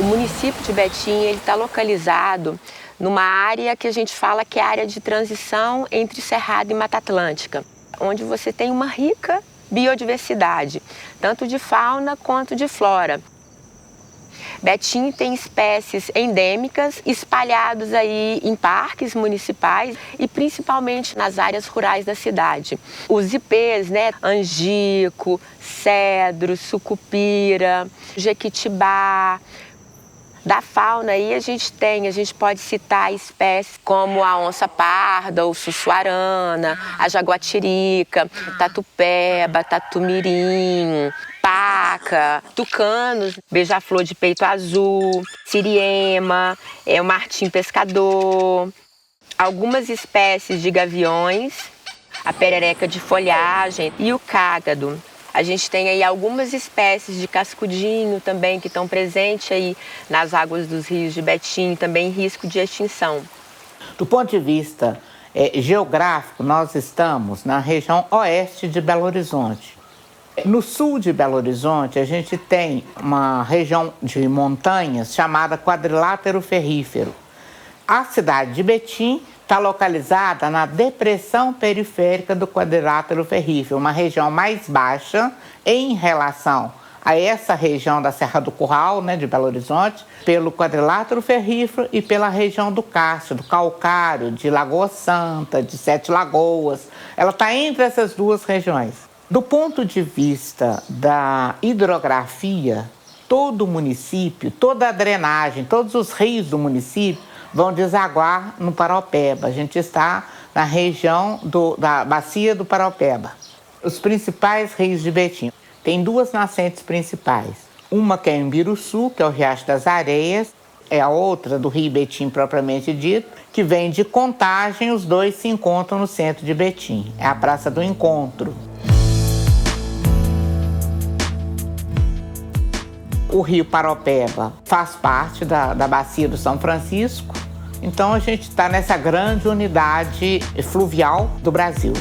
município de Betim está localizado numa área que a gente fala que é a área de transição entre Cerrado e Mata Atlântica, onde você tem uma rica biodiversidade, tanto de fauna quanto de flora. Betim tem espécies endêmicas espalhadas aí em parques municipais e principalmente nas áreas rurais da cidade. Os ipês, angico, cedro, sucupira, jequitibá. Da fauna aí a gente pode citar espécies como a onça parda, o sussuarana, a jaguatirica, tatupeba, tatumirim, paca, tucanos, beija-flor de peito azul, siriema, o martim pescador, algumas espécies de gaviões, a perereca de folhagem e o cágado. A gente tem aí algumas espécies de cascudinho também que estão presentes aí nas águas dos rios de Betim, também em risco de extinção. Do ponto de vista geográfico, nós estamos na região oeste de Belo Horizonte. No sul de Belo Horizonte, a gente tem uma região de montanhas chamada Quadrilátero Ferrífero. A cidade de Betim está localizada na depressão periférica do Quadrilátero Ferrífero, uma região mais baixa em relação a essa região da Serra do Curral, de Belo Horizonte, pelo Quadrilátero Ferrífero e pela região do Cárcio, do Calcário, de Lagoa Santa, de Sete Lagoas. Ela está entre essas duas regiões. Do ponto de vista da hidrografia, todo o município, toda a drenagem, todos os rios do município vão desaguar no Paraopeba. A gente está na região da bacia do Paraopeba. Os principais rios de Betim. Tem duas nascentes principais. Uma que é em Biruçu, que é o Riacho das Areias, é a outra do Rio Betim propriamente dito, que vem de Contagem, os dois se encontram no centro de Betim. É a Praça do Encontro. O rio Paraopeba faz parte da bacia do São Francisco, então a gente está nessa grande unidade fluvial do Brasil.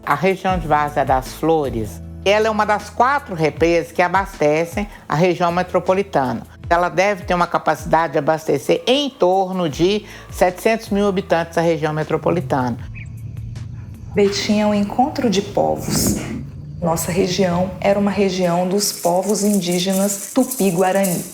A região de Várzea das Flores, ela é uma das 4 represas que abastecem a região metropolitana. Ela deve ter uma capacidade de abastecer em torno de 700 mil habitantes a região metropolitana. Betim é um encontro de povos. Nossa região era uma região dos povos indígenas Tupi-Guarani.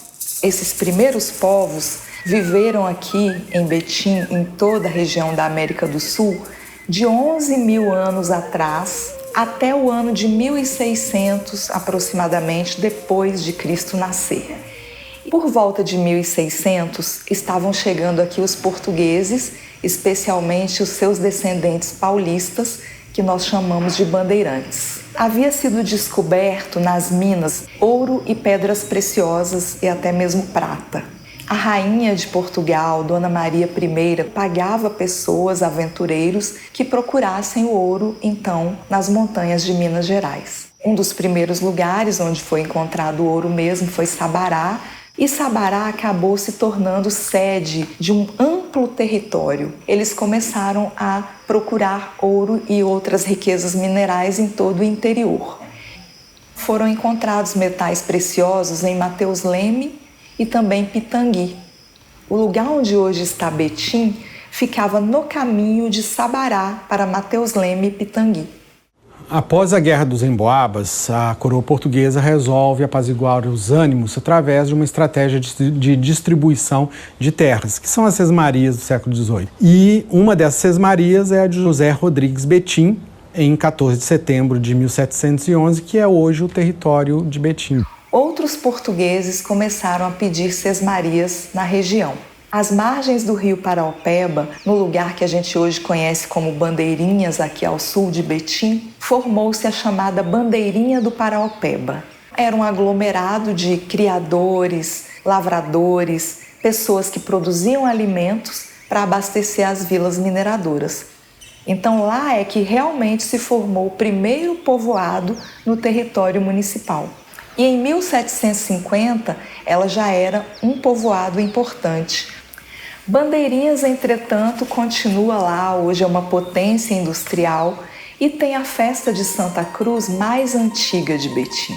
Esses primeiros povos viveram aqui em Betim, em toda a região da América do Sul, de 11 mil anos atrás até o ano de 1600, aproximadamente, depois de Cristo nascer. Por volta de 1600, estavam chegando aqui os portugueses, especialmente os seus descendentes paulistas, que nós chamamos de bandeirantes. Havia sido descoberto nas minas ouro e pedras preciosas e até mesmo prata. A rainha de Portugal, Dona Maria I, pagava pessoas, aventureiros, que procurassem o ouro, então, nas montanhas de Minas Gerais. Um dos primeiros lugares onde foi encontrado o ouro mesmo foi Sabará, e Sabará acabou se tornando sede de um amplo território. Eles começaram a procurar ouro e outras riquezas minerais em todo o interior. Foram encontrados metais preciosos em Mateus Leme e também Pitangui. O lugar onde hoje está Betim ficava no caminho de Sabará para Mateus Leme e Pitangui. Após a Guerra dos Emboabas, a coroa portuguesa resolve apaziguar os ânimos através de uma estratégia de distribuição de terras, que são as sesmarias do século XVIII. E uma dessas sesmarias é a de José Rodrigues Betim, em 14 de setembro de 1711, que é hoje o território de Betim. Outros portugueses começaram a pedir sesmarias na região. Às margens do rio Paraopeba, no lugar que a gente hoje conhece como Bandeirinhas, aqui ao sul de Betim, formou-se a chamada Bandeirinha do Paraopeba. Era um aglomerado de criadores, lavradores, pessoas que produziam alimentos para abastecer as vilas mineradoras. Então lá é que realmente se formou o primeiro povoado no território municipal. E em 1750 ela já era um povoado importante. Bandeirinhas, entretanto, continua lá, hoje é uma potência industrial e tem a festa de Santa Cruz mais antiga de Betim.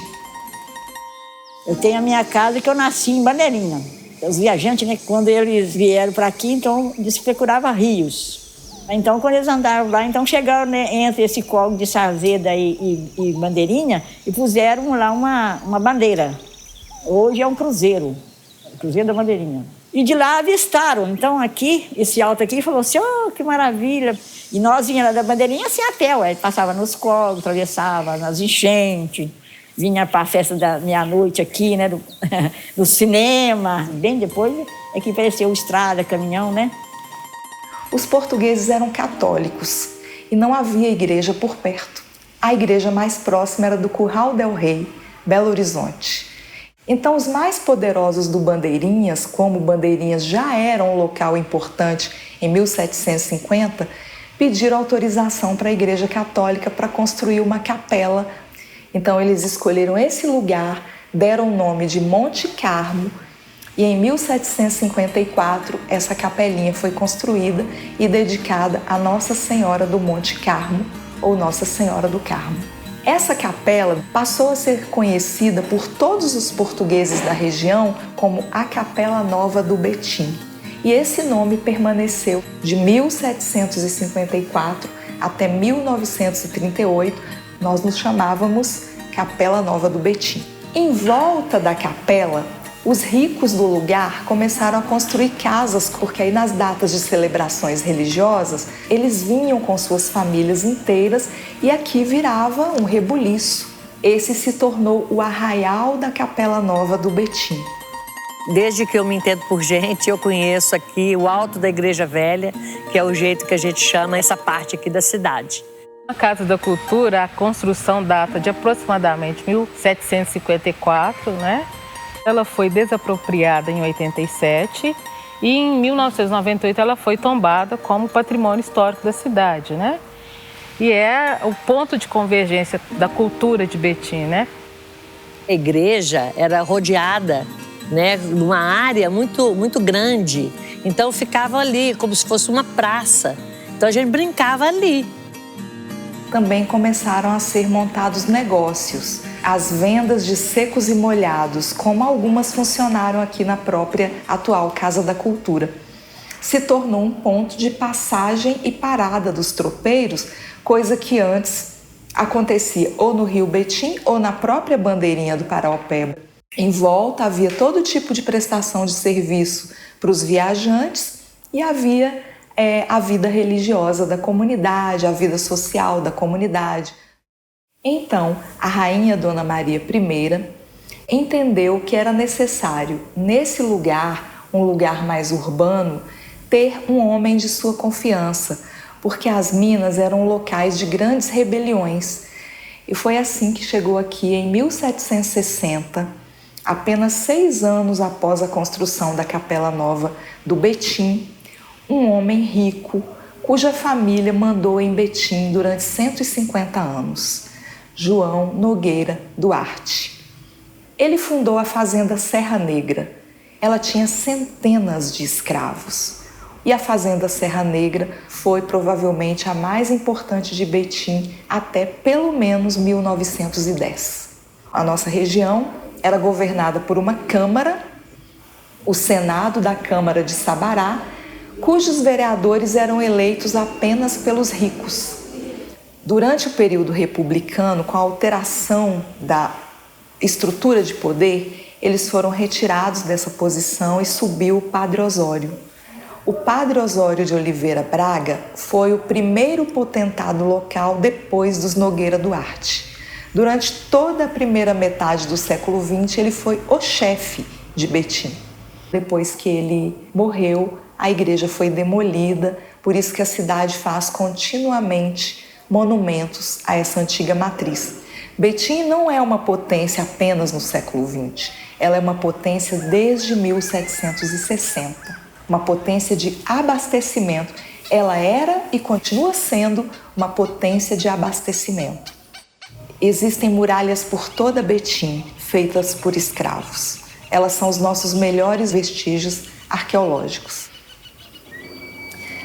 Eu tenho a minha casa que eu nasci em Bandeirinha. Os viajantes, né, quando eles vieram para aqui, então eles procuravam rios. Então, quando eles andaram lá, então chegaram, né, entre esse córrego de Sazeda e Bandeirinha e puseram lá uma bandeira. Hoje é um cruzeiro, o Cruzeiro da Bandeirinha. E de lá avistaram. Então, aqui, esse alto aqui, falou assim, oh, que maravilha. E nós vinha lá da Bandeirinha assim até, ué. Passava nos córregos, atravessava nas enchentes, vinha para a festa da meia-noite aqui, né, do cinema. Bem depois é que apareceu estrada, caminhão, né? Os portugueses eram católicos e não havia igreja por perto. A igreja mais próxima era do Curral del Rei, Belo Horizonte. Então, os mais poderosos do Bandeirinhas, como Bandeirinhas já era um local importante em 1750, pediram autorização para a Igreja Católica para construir uma capela. Então, eles escolheram esse lugar, deram o nome de Monte Carmo, e em 1754 essa capelinha foi construída e dedicada a Nossa Senhora do Monte Carmo, ou Nossa Senhora do Carmo. Essa capela passou a ser conhecida por todos os portugueses da região como a Capela Nova do Betim. E esse nome permaneceu de 1754 até 1938, nós nos chamávamos Capela Nova do Betim. Em volta da capela, os ricos do lugar começaram a construir casas, porque aí nas datas de celebrações religiosas, eles vinham com suas famílias inteiras e aqui virava um rebuliço. Esse se tornou o arraial da Capela Nova do Betim. Desde que eu me entendo por gente, eu conheço aqui o alto da Igreja Velha, que é o jeito que a gente chama essa parte aqui da cidade. A Casa da Cultura, a construção data de aproximadamente 1754, né? Ela foi desapropriada em 87 e em 1998 ela foi tombada como patrimônio histórico da cidade, né? E é o ponto de convergência da cultura de Betim, né? A igreja era rodeada, né, numa área muito grande, então ficava ali como se fosse uma praça. Então a gente brincava ali. Também começaram a ser montados negócios, as vendas de secos e molhados, como algumas funcionaram aqui na própria atual Casa da Cultura. Se tornou um ponto de passagem e parada dos tropeiros, coisa que antes acontecia ou no Rio Betim ou na própria Bandeirinha do Paraopeba. Em volta havia todo tipo de prestação de serviço para os viajantes e havia a vida religiosa da comunidade, a vida social da comunidade. Então, a rainha Dona Maria I entendeu que era necessário, nesse lugar, um lugar mais urbano, ter um homem de sua confiança, porque as minas eram locais de grandes rebeliões. E foi assim que chegou aqui em 1760, apenas 6 anos após a construção da Capela Nova do Betim, um homem rico, cuja família mandou em Betim durante 150 anos, João Nogueira Duarte. Ele fundou a fazenda Serra Negra. Ela tinha centenas de escravos. E a fazenda Serra Negra foi provavelmente a mais importante de Betim até pelo menos 1910. A nossa região era governada por uma Câmara, o Senado da Câmara de Sabará, cujos vereadores eram eleitos apenas pelos ricos. Durante o período republicano, com a alteração da estrutura de poder, eles foram retirados dessa posição e subiu o Padre Osório. O Padre Osório de Oliveira Braga foi o primeiro potentado local depois dos Nogueira Duarte. Durante toda a primeira metade do século XX, ele foi o chefe de Betim. Depois que ele morreu, a igreja foi demolida, por isso que a cidade faz continuamente monumentos a essa antiga matriz. Betim não é uma potência apenas no século XX, ela é uma potência desde 1760, uma potência de abastecimento. Ela era e continua sendo uma potência de abastecimento. Existem muralhas por toda Betim, feitas por escravos. Elas são os nossos melhores vestígios arqueológicos.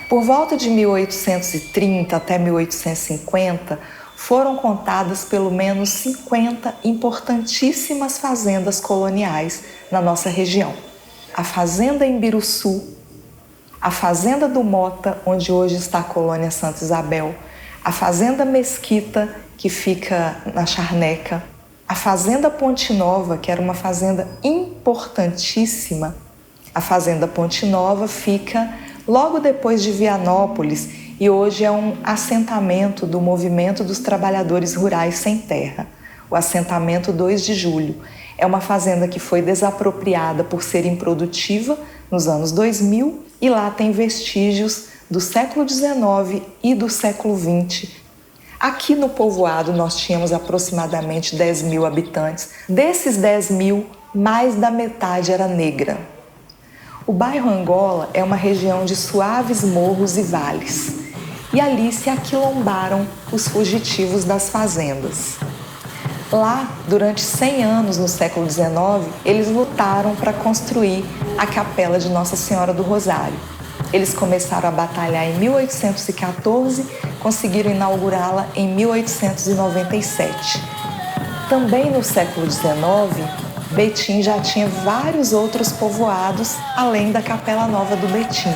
Por volta de 1830 até 1850, foram contadas pelo menos 50 importantíssimas fazendas coloniais na nossa região. A Fazenda Embiruçu, a Fazenda do Mota, onde hoje está a colônia Santa Isabel, a Fazenda Mesquita, que fica na Charneca, a Fazenda Ponte Nova, que era uma fazenda importantíssima. A Fazenda Ponte Nova fica logo depois de Vianópolis e hoje é um assentamento do Movimento dos Trabalhadores Rurais Sem Terra, o assentamento 2 de Julho. É uma fazenda que foi desapropriada por ser improdutiva nos anos 2000 e lá tem vestígios do século XIX e do século XX. Aqui no povoado nós tínhamos aproximadamente 10 mil habitantes. Desses 10 mil, mais da metade era negra. O bairro Angola é uma região de suaves morros e vales. E ali se aquilombaram os fugitivos das fazendas. Lá, durante 100 anos no século XIX, eles lutaram para construir a Capela de Nossa Senhora do Rosário. Eles começaram a batalhar em 1814, conseguiram inaugurá-la em 1897. Também no século XIX, Betim já tinha vários outros povoados, além da Capela Nova do Betim.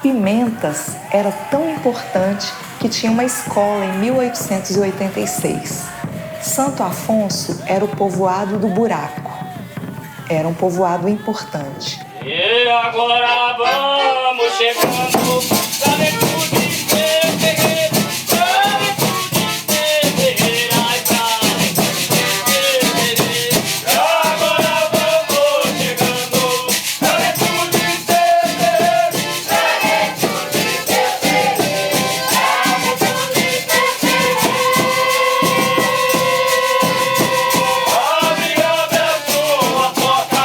Pimentas era tão importante que tinha uma escola em 1886. Santo Afonso era o povoado do Buraco. Era um povoado importante. E agora vamos chegando pra dentro de meu terreiro, pra dentro de meu terreiro, ai, agora vamos chegando pra dentro de meu terreiro, pra dentro de meu terreiro, pra dentro de meu terreiro. Abre a sua porta,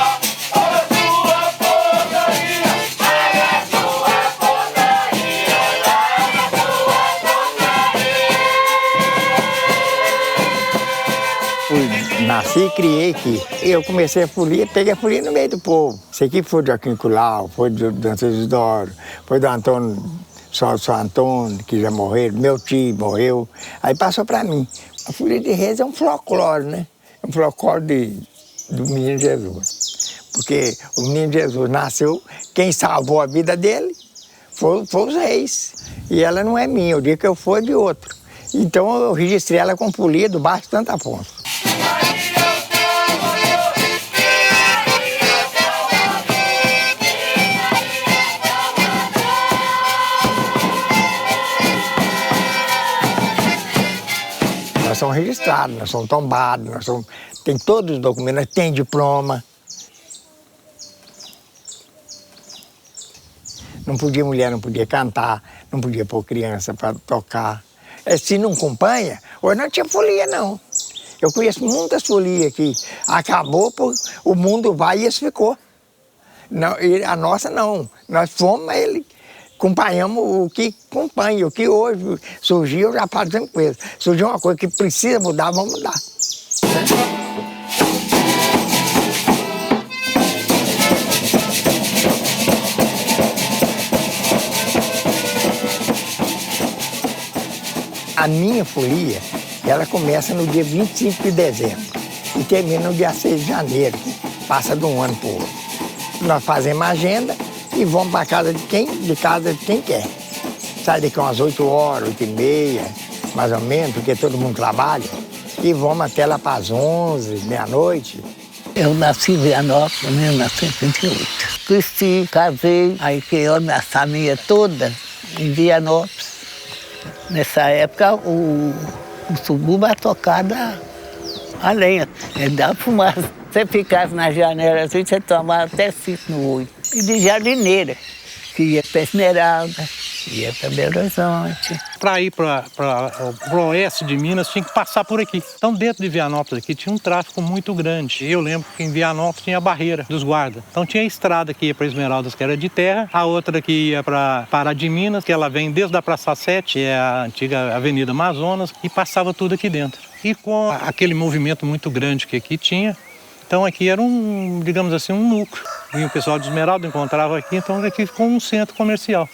abre a sua portaria, abre a sua portaria, abre a sua portaria. Nasci e criei aqui. Eu comecei a folia, peguei a folia no meio do povo. Esse aqui foi do Joaquim Colau, foi do Antônio Isidoro, foi do Antônio São Antônio, que já morreu, meu tio morreu. Aí passou para mim. A folia de reis é um folclore, né? É um folclore do Menino Jesus. Porque o Menino Jesus nasceu, quem salvou a vida dele foi os reis. E ela não é minha, o dia que eu for é de outro. Então eu registrei ela com folia do Baixo Santo Afonso. Nós somos registrados, nós somos tombados, tem todos os documentos, nós tem diploma. Não podia mulher, não podia cantar, não podia pôr criança para tocar. Se não acompanha, hoje não tinha folia, não. Eu conheço muitas folias que acabou, o mundo vai e esse ficou. Não, a nossa não, nós fomos, mas acompanhamos o que acompanha, o que hoje surgiu, eu já falo sempre com eles. Surgiu uma coisa que precisa mudar, vamos mudar. A minha folia, ela começa no dia 25 de dezembro e termina no dia 6 de janeiro, passa de um ano para o outro. Nós fazemos a agenda e vamos para casa de quem quer. Sai daqui umas 8 horas, 8h30, mais ou menos, porque todo mundo trabalha, e vamos até lá para as 11, meia-noite. Eu nasci em Vianópolis em 1928. Cresci, casei, aí criou minha família toda em Vianópolis. Nessa época, o subúrbio era tocado a lenha, dava fumaça. Você ficasse na janela assim, você tomava até 5 no olho. E de jardineira, que ia para Esmeralda, ia para Belo Horizonte. Para ir para o oeste de Minas, tinha que passar por aqui. Então, dentro de Vianópolis aqui, tinha um tráfego muito grande. Eu lembro que em Vianópolis tinha a barreira dos guardas. Então, tinha a estrada que ia para Esmeraldas, que era de terra, a outra que ia para Pará de Minas, que ela vem desde a Praça 7, é a antiga Avenida Amazonas, e passava tudo aqui dentro. E com aquele movimento muito grande que aqui tinha, então aqui era digamos assim, um núcleo. E o pessoal de Esmeralda encontrava aqui, então aqui ficou um centro comercial.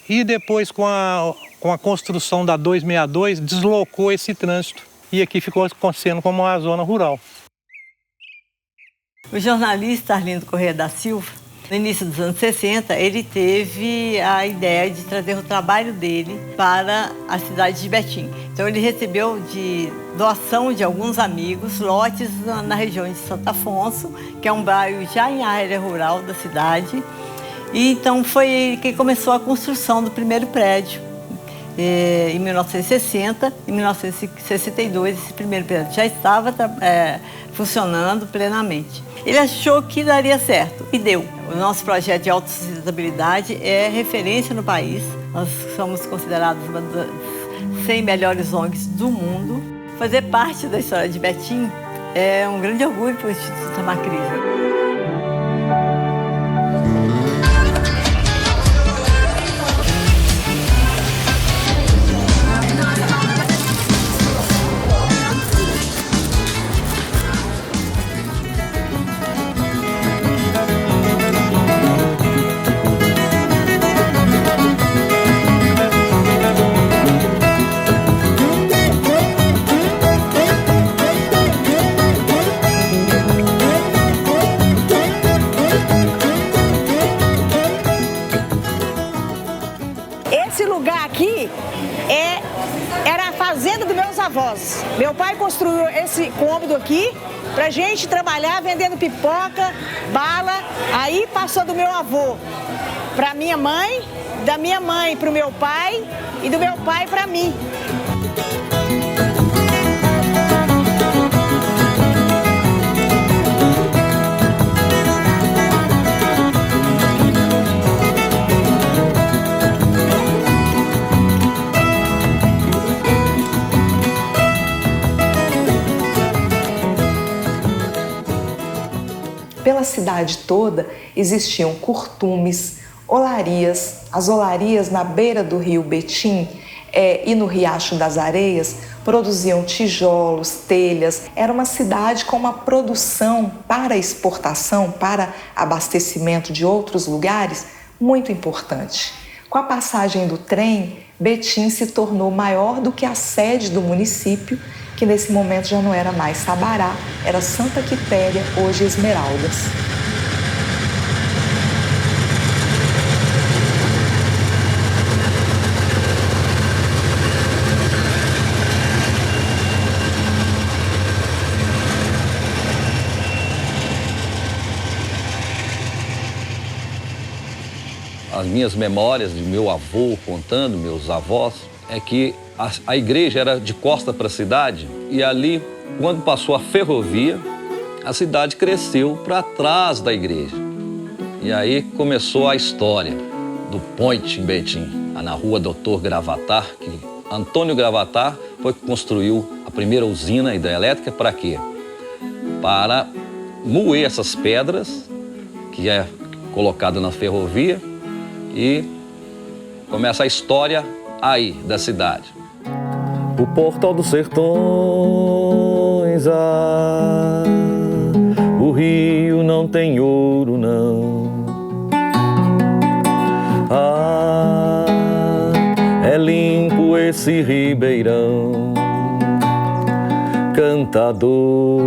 E depois, com Com a construção da 262, deslocou esse trânsito e aqui ficou acontecendo como uma zona rural. O jornalista Arlindo Corrêa da Silva, no início dos anos 60, ele teve a ideia de trazer o trabalho dele para a cidade de Betim. Então ele recebeu de doação de alguns amigos lotes na região de Santo Afonso, que é um bairro já em área rural da cidade. E então foi ele que começou a construção do primeiro prédio. Em 1960, em 1962, esse primeiro prédio já estava funcionando plenamente. Ele achou que daria certo e deu. O nosso projeto de autossustentabilidade é referência no país. Nós somos considerados uma das 100 melhores ONGs do mundo. Fazer parte da história de Betim é um grande orgulho para o Instituto Amacrisa. Meu pai construiu esse cômodo aqui pra gente trabalhar vendendo pipoca, bala. Aí passou do meu avô pra minha mãe, da minha mãe pro meu pai e do meu pai pra mim. Pela cidade toda existiam curtumes, olarias. As olarias na beira do rio Betim e no Riacho das Areias produziam tijolos, telhas. Era uma cidade com uma produção para exportação, para abastecimento de outros lugares muito importante. Com a passagem do trem, Betim se tornou maior do que a sede do município, que nesse momento já não era mais Sabará, era Santa Quitéria, hoje Esmeraldas. As minhas memórias de meu avô contando, meus avós, é que a igreja era de costa para a cidade e ali, quando passou a ferrovia, a cidade cresceu para trás da igreja. E aí começou a história do Point em Betim, na rua Doutor Gravatar, que Antônio Gravatar foi que construiu a primeira usina hidrelétrica para quê? Para moer essas pedras, que é colocada na ferrovia, e começa a história aí da cidade. O Portal dos Sertões, o rio não tem ouro, não. É limpo esse ribeirão, cantador.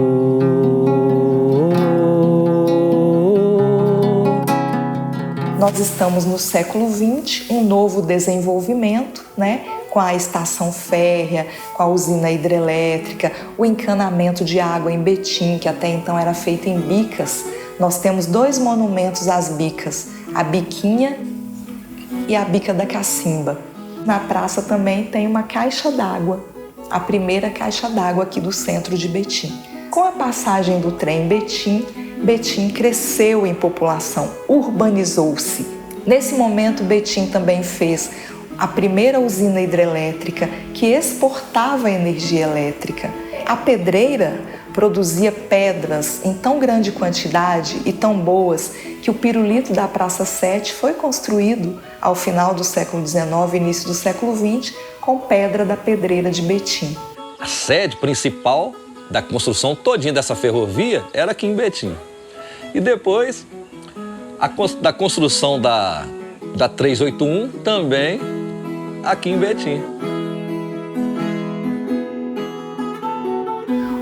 Nós estamos no século XX, um novo desenvolvimento, né? Com a estação férrea, com a usina hidrelétrica, o encanamento de água em Betim, que até então era feito em bicas. Nós temos 2 monumentos às bicas, a Biquinha e a Bica da Cacimba. Na praça também tem uma caixa d'água, a primeira caixa d'água aqui do centro de Betim. Com a passagem do trem em Betim, Betim cresceu em população, urbanizou-se. Nesse momento, Betim também fez a primeira usina hidrelétrica que exportava energia elétrica. A pedreira produzia pedras em tão grande quantidade e tão boas que o pirulito da Praça 7 foi construído ao final do século XIX e início do século XX com pedra da pedreira de Betim. A sede principal da construção todinha dessa ferrovia era aqui em Betim. E depois, da construção da 381, também aqui em Betim.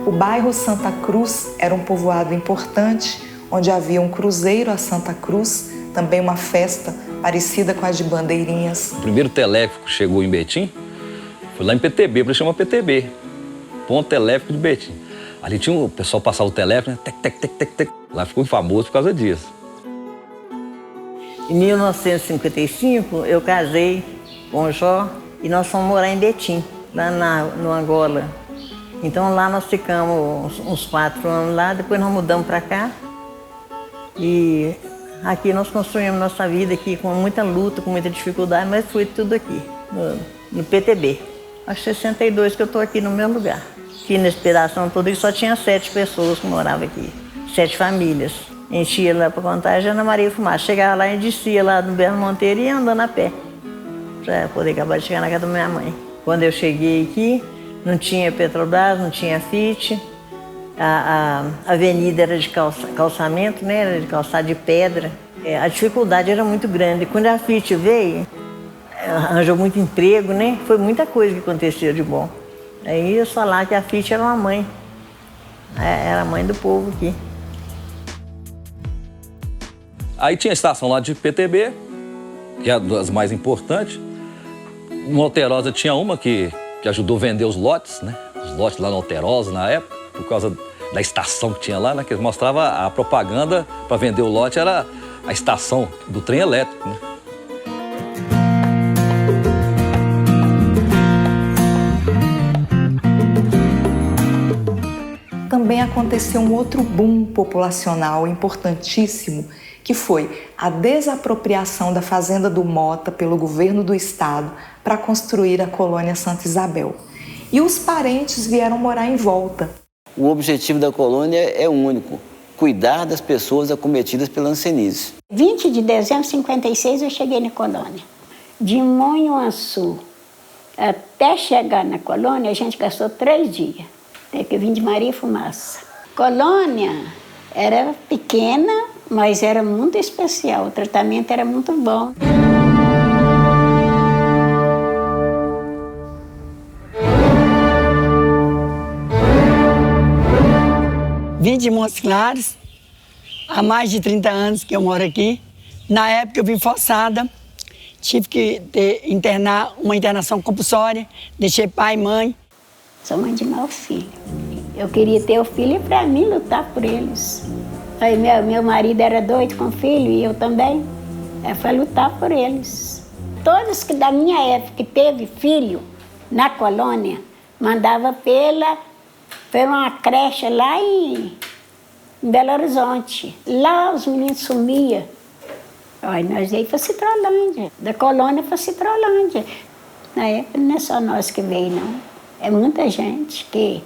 O bairro Santa Cruz era um povoado importante, onde havia um cruzeiro a Santa Cruz, também uma festa parecida com a de Bandeirinhas. O primeiro telégrafo que chegou em Betim foi lá em PTB, por isso chama PTB, Ponto Telégrafo de Betim. Ali tinha o pessoal passava o telégrafo, né? Tec, tec, tec, tec, tec. Lá ficou famoso por causa disso. Em 1955, eu casei com o Jó e nós fomos morar em Betim, lá no Angola. Então lá nós ficamos uns 4 anos lá, depois nós mudamos para cá. E aqui nós construímos nossa vida aqui com muita luta, com muita dificuldade, mas foi tudo aqui, no PTB. Acho 62 que eu estou aqui no meu lugar. Aqui na Inspiração toda e só tinha 7 pessoas que moravam aqui, 7 famílias. Enchia lá para Contagem, Ana Maria Fumaça. Chegava lá e descia lá no Belo Monteiro e ia andando a pé, para poder acabar de chegar na casa da minha mãe. Quando eu cheguei aqui, não tinha Petrobras, não tinha Fiat, a avenida era de calçamento, né? Era de calçado de pedra. A dificuldade era muito grande. Quando a Fiat veio, arranjou muito emprego, né? Foi muita coisa que aconteceu de bom. Aí eu falar que a Fiat era uma mãe, era a mãe do povo aqui. Aí tinha a estação lá de PTB, que é das mais importantes. No Alterosa tinha uma que ajudou a vender os lotes, né? Os lotes lá no Alterosa, na época, por causa da estação que tinha lá, né? Que mostrava a propaganda para vender o lote, era a estação do trem elétrico, né? Também aconteceu um outro boom populacional importantíssimo, que foi a desapropriação da fazenda do Mota pelo governo do estado para construir a colônia Santa Isabel. E os parentes vieram morar em volta. O objetivo da colônia é único: cuidar das pessoas acometidas pela hanseníase. 20 de dezembro de 56 eu cheguei na colônia. De Monhuaçu até chegar na colônia, a gente gastou 3 dias. Teve que vir de Maria Fumaça. Colônia era pequena, mas era muito especial. O tratamento era muito bom. Vim de Montes Claros, há mais de 30 anos que eu moro aqui. Na época eu vim forçada, tive que internar uma internação compulsória, deixei pai e mãe. Sou mãe de 9 filhos. Eu queria ter o filho para mim lutar por eles. Aí meu marido era doido com filho e eu também. Foi lutar por eles. Todos que da minha época que teve filho na colônia, mandava pela uma creche lá em Belo Horizonte. Lá os meninos sumiam. Aí nós veio para Citrolândia, da colônia para Citrolândia. Na época não é só nós que veio, não. É muita gente que,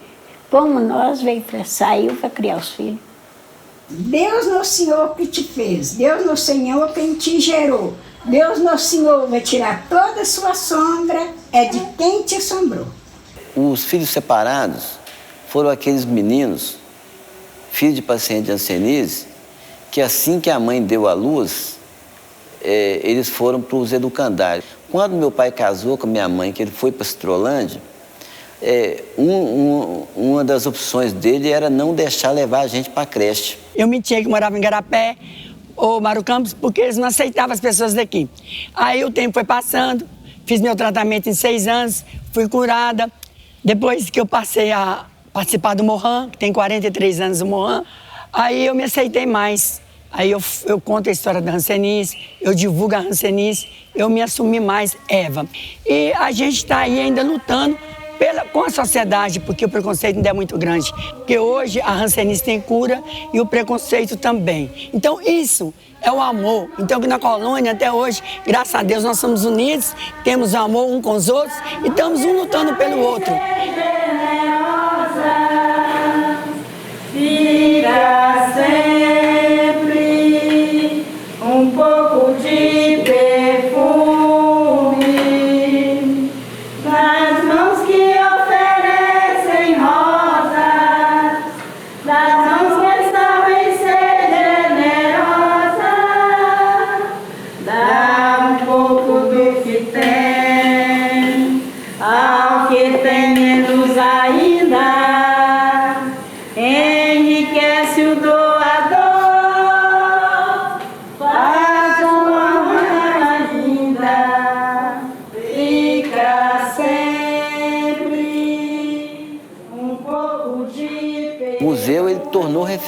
como nós, saiu para criar os filhos. Deus no Senhor que te fez, Deus no Senhor quem te gerou. Deus no Senhor vai tirar toda a sua sombra, é de quem te assombrou. Os filhos separados foram aqueles meninos, filhos de paciente de hanseníase, que assim que a mãe deu à luz, eles foram para os educandários. Quando meu pai casou com minha mãe, que ele foi para Citrolândia, uma das opções dele era não deixar levar a gente para a creche. Eu mentia que morava em Garapé ou Mauro Campos porque eles não aceitavam as pessoas daqui. Aí o tempo foi passando, fiz meu tratamento em 6 anos, fui curada. Depois que eu passei a participar do Mohan, que tem 43 anos o Mohan, aí eu me aceitei mais. Aí eu conto a história da hanseníase, eu divulgo a hanseníase, eu me assumi mais Eva. E a gente está aí ainda lutando com a sociedade, porque o preconceito ainda é muito grande. Porque hoje a hanseníase tem cura e o preconceito também. Então isso é o amor. Então na colônia até hoje, graças a Deus, nós somos unidos, temos amor um com os outros e estamos um lutando pelo outro. Fica sempre um pouco de perfume nas mãos que oferecem rosas, das mãos que sabem ser generosas. Dá um pouco do que tem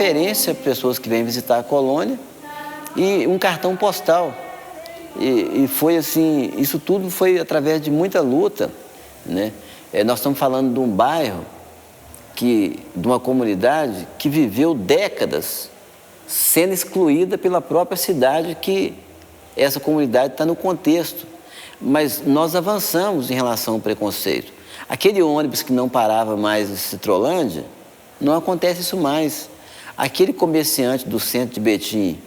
referência para pessoas que vêm visitar a colônia e um cartão postal. E foi assim, isso tudo foi através de muita luta, né? Nós estamos falando de um bairro, de uma comunidade que viveu décadas sendo excluída pela própria cidade, que essa comunidade está no contexto. Mas nós avançamos em relação ao preconceito. Aquele ônibus que não parava mais em Citrolândia, não acontece isso mais. Aquele comerciante do centro de Betim,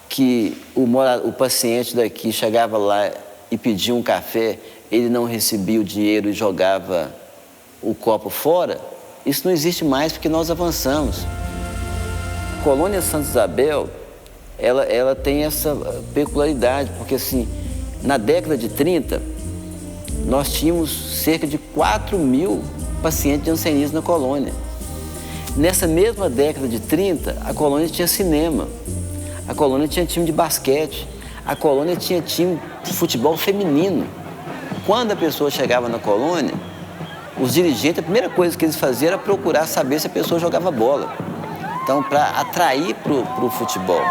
que o paciente daqui chegava lá e pedia um café, ele não recebia o dinheiro e jogava o copo fora, isso não existe mais porque nós avançamos. A colônia Santa Isabel, ela tem essa peculiaridade, porque assim, na década de 30, nós tínhamos cerca de 4.000 pacientes de hanseníase na colônia. Nessa mesma década de 30, a colônia tinha cinema, a colônia tinha time de basquete, a colônia tinha time de futebol feminino. Quando a pessoa chegava na colônia, os dirigentes, a primeira coisa que eles faziam era procurar saber se a pessoa jogava bola. Então, para atrair para o futebol.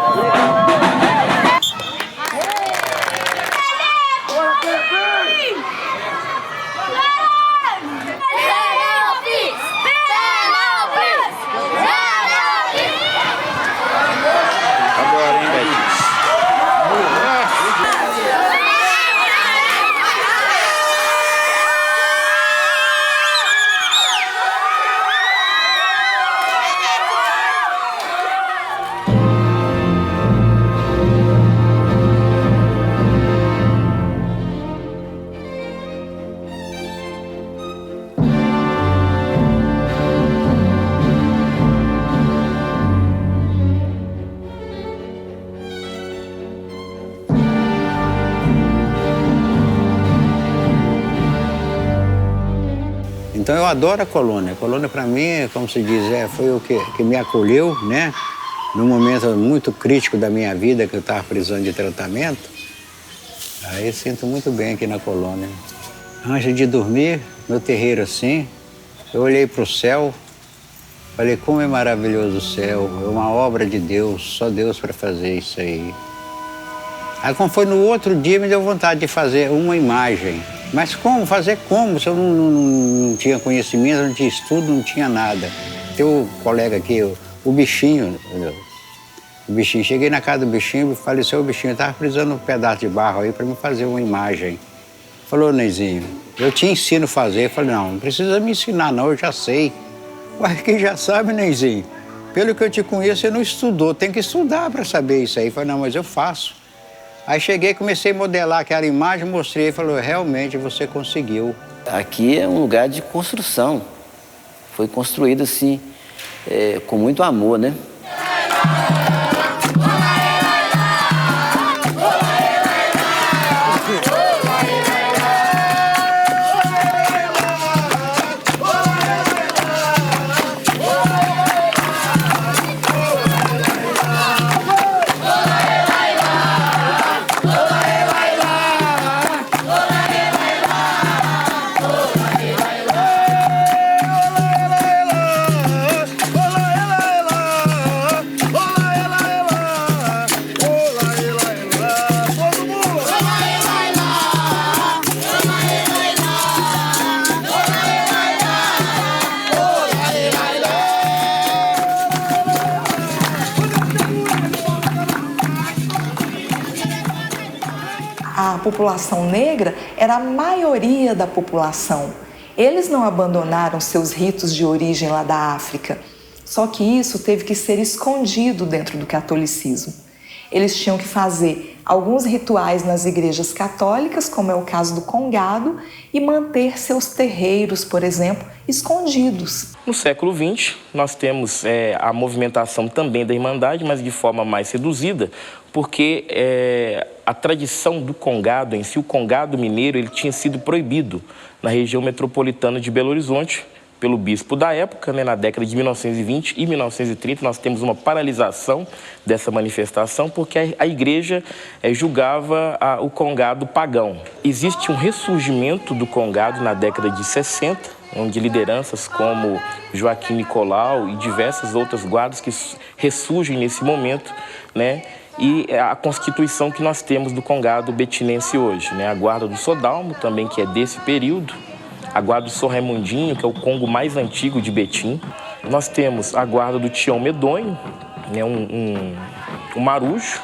Então eu adoro a colônia. A colônia para mim, como se diz, foi o que me acolheu, né? Num momento muito crítico da minha vida, que eu estava precisando de tratamento. Aí eu sinto muito bem aqui na colônia. Antes de dormir, meu terreiro assim, eu olhei para o céu, falei, como é maravilhoso o céu, é uma obra de Deus, só Deus para fazer isso aí. Aí quando foi no outro dia, me deu vontade de fazer uma imagem. Mas como? Fazer como? Se eu não tinha conhecimento, não tinha estudo, não tinha nada. Tem o colega aqui, o bichinho. O bichinho. Cheguei na casa do bichinho e falei, seu bichinho, eu estava precisando de um pedaço de barro aí para me fazer uma imagem. Falou, Neizinho, eu te ensino a fazer. Eu falei, não precisa me ensinar não, eu já sei. Ué, quem já sabe, Neizinho? Pelo que eu te conheço, você não estudou, tem que estudar para saber isso aí. Eu falei, não, mas eu faço. Aí cheguei, comecei a modelar aquela imagem, mostrei e falou, realmente você conseguiu. Aqui é um lugar de construção. Foi construído assim, com muito amor, né? A população negra era a maioria da população. Eles não abandonaram seus ritos de origem lá da África. Só que isso teve que ser escondido dentro do catolicismo. Eles tinham que fazer alguns rituais nas igrejas católicas, como é o caso do congado, e manter seus terreiros, por exemplo, escondidos. No século XX, nós temos a movimentação também da Irmandade, mas de forma mais reduzida, porque a tradição do congado em si, o congado mineiro, ele tinha sido proibido na região metropolitana de Belo Horizonte pelo bispo da época, né, na década de 1920 e 1930, nós temos uma paralisação dessa manifestação porque a igreja julgava o congado pagão. Existe um ressurgimento do congado na década de 60, onde lideranças como Joaquim Nicolau e diversas outras guardas que ressurgem nesse momento, né? E a constituição que nós temos do Congado betinense hoje, né? A Guarda do Sodalmo, também, que é desse período, a Guarda do Sor Raimundinho, que é o Congo mais antigo de Betim. Nós temos a Guarda do Tião Medonho, né? um marujo,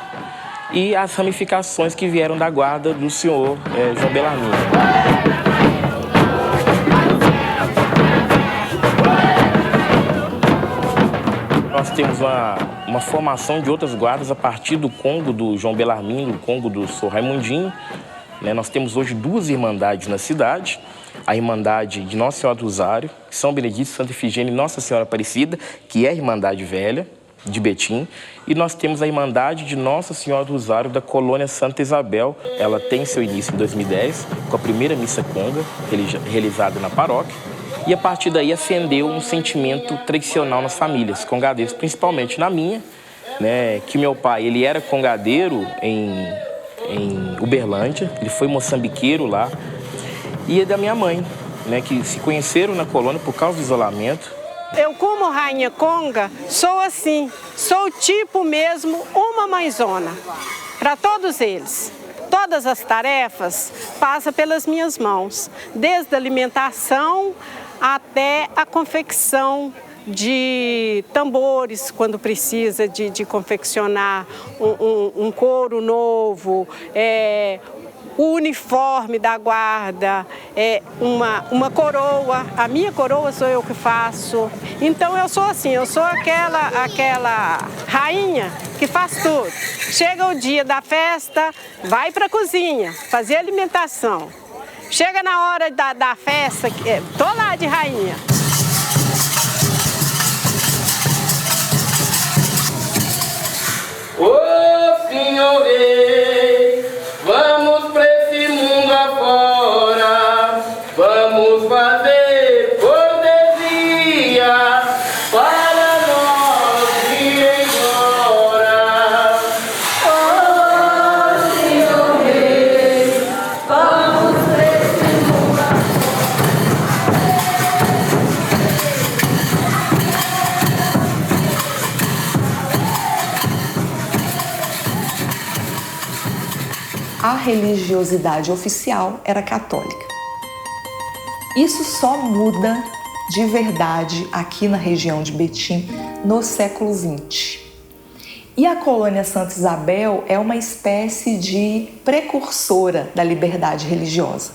e as ramificações que vieram da Guarda do senhor João Bellarmino. Nós temos uma formação de outras guardas a partir do Congo do João Bellarmino, do Congo do Sor Raimundinho. Né? Nós temos hoje 2 irmandades na cidade. A Irmandade de Nossa Senhora do Rosário, São Benedito, Santa Efigênia e Nossa Senhora Aparecida, que é a Irmandade Velha de Betim. E nós temos a Irmandade de Nossa Senhora do Rosário da Colônia Santa Isabel. Ela tem seu início em 2010, com a primeira missa conga, realizada na paróquia. E a partir daí acendeu um sentimento tradicional nas famílias congadeiras, principalmente na minha, né, que meu pai ele era congadeiro em Uberlândia, ele foi moçambiqueiro lá, e da minha mãe, né, que se conheceram na colônia por causa do isolamento. Eu, como rainha conga, sou assim, sou tipo mesmo uma mãezona para todos eles. Todas as tarefas passam pelas minhas mãos, desde a alimentação até a confecção de tambores, quando precisa de confeccionar um couro novo, o uniforme da guarda, uma coroa. A minha coroa sou eu que faço. Então eu sou assim, eu sou aquela rainha que faz tudo. Chega o dia da festa, vai para a cozinha, fazer alimentação. Chega na hora da festa, tô lá de rainha. Ô Senhor Rei, vamos pra esse mundo afora, vamos fazer cortesia para nós ir embora. Ô Senhor Rei, vamos pra esse mundo A religiosidade oficial era católica. Isso só muda de verdade aqui na região de Betim no século XX. E a colônia Santa Isabel é uma espécie de precursora da liberdade religiosa.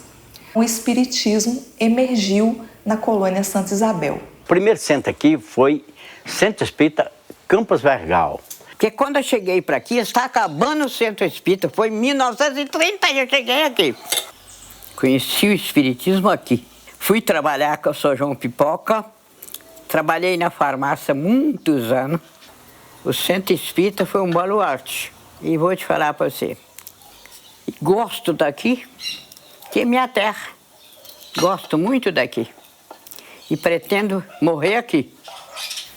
O espiritismo emergiu na colônia Santa Isabel. O primeiro centro aqui foi Centro Espírita Campos Vergal. Porque quando eu cheguei para aqui, está acabando o Centro Espírita. Foi em 1930 que eu cheguei aqui. Conheci o espiritismo aqui. Fui trabalhar com o Sr. João Pipoca. Trabalhei na farmácia muitos anos. O Centro Espírita foi um baluarte. E vou te falar para você. Gosto daqui, que é minha terra. Gosto muito daqui. E pretendo morrer aqui.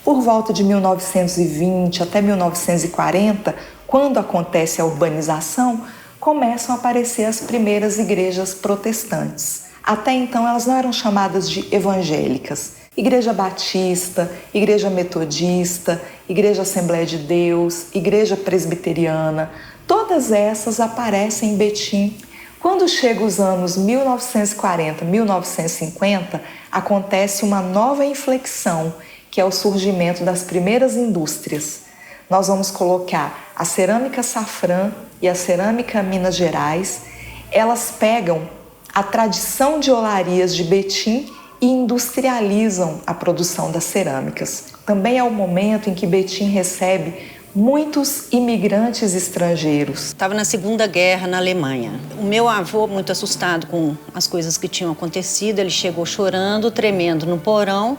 Por volta de 1920 até 1940, quando acontece a urbanização, começam a aparecer as primeiras igrejas protestantes. Até então elas não eram chamadas de evangélicas. Igreja Batista, Igreja Metodista, Igreja Assembleia de Deus, Igreja Presbiteriana, todas essas aparecem em Betim. Quando chega os anos 1940, 1950, acontece uma nova inflexão, que é o surgimento das primeiras indústrias. Nós vamos colocar a cerâmica Safrã e a cerâmica Minas Gerais. Elas pegam a tradição de olarias de Betim e industrializam a produção das cerâmicas. Também é o momento em que Betim recebe muitos imigrantes estrangeiros. Estava na Segunda Guerra na Alemanha. O meu avô, muito assustado com as coisas que tinham acontecido, ele chegou chorando, tremendo no porão,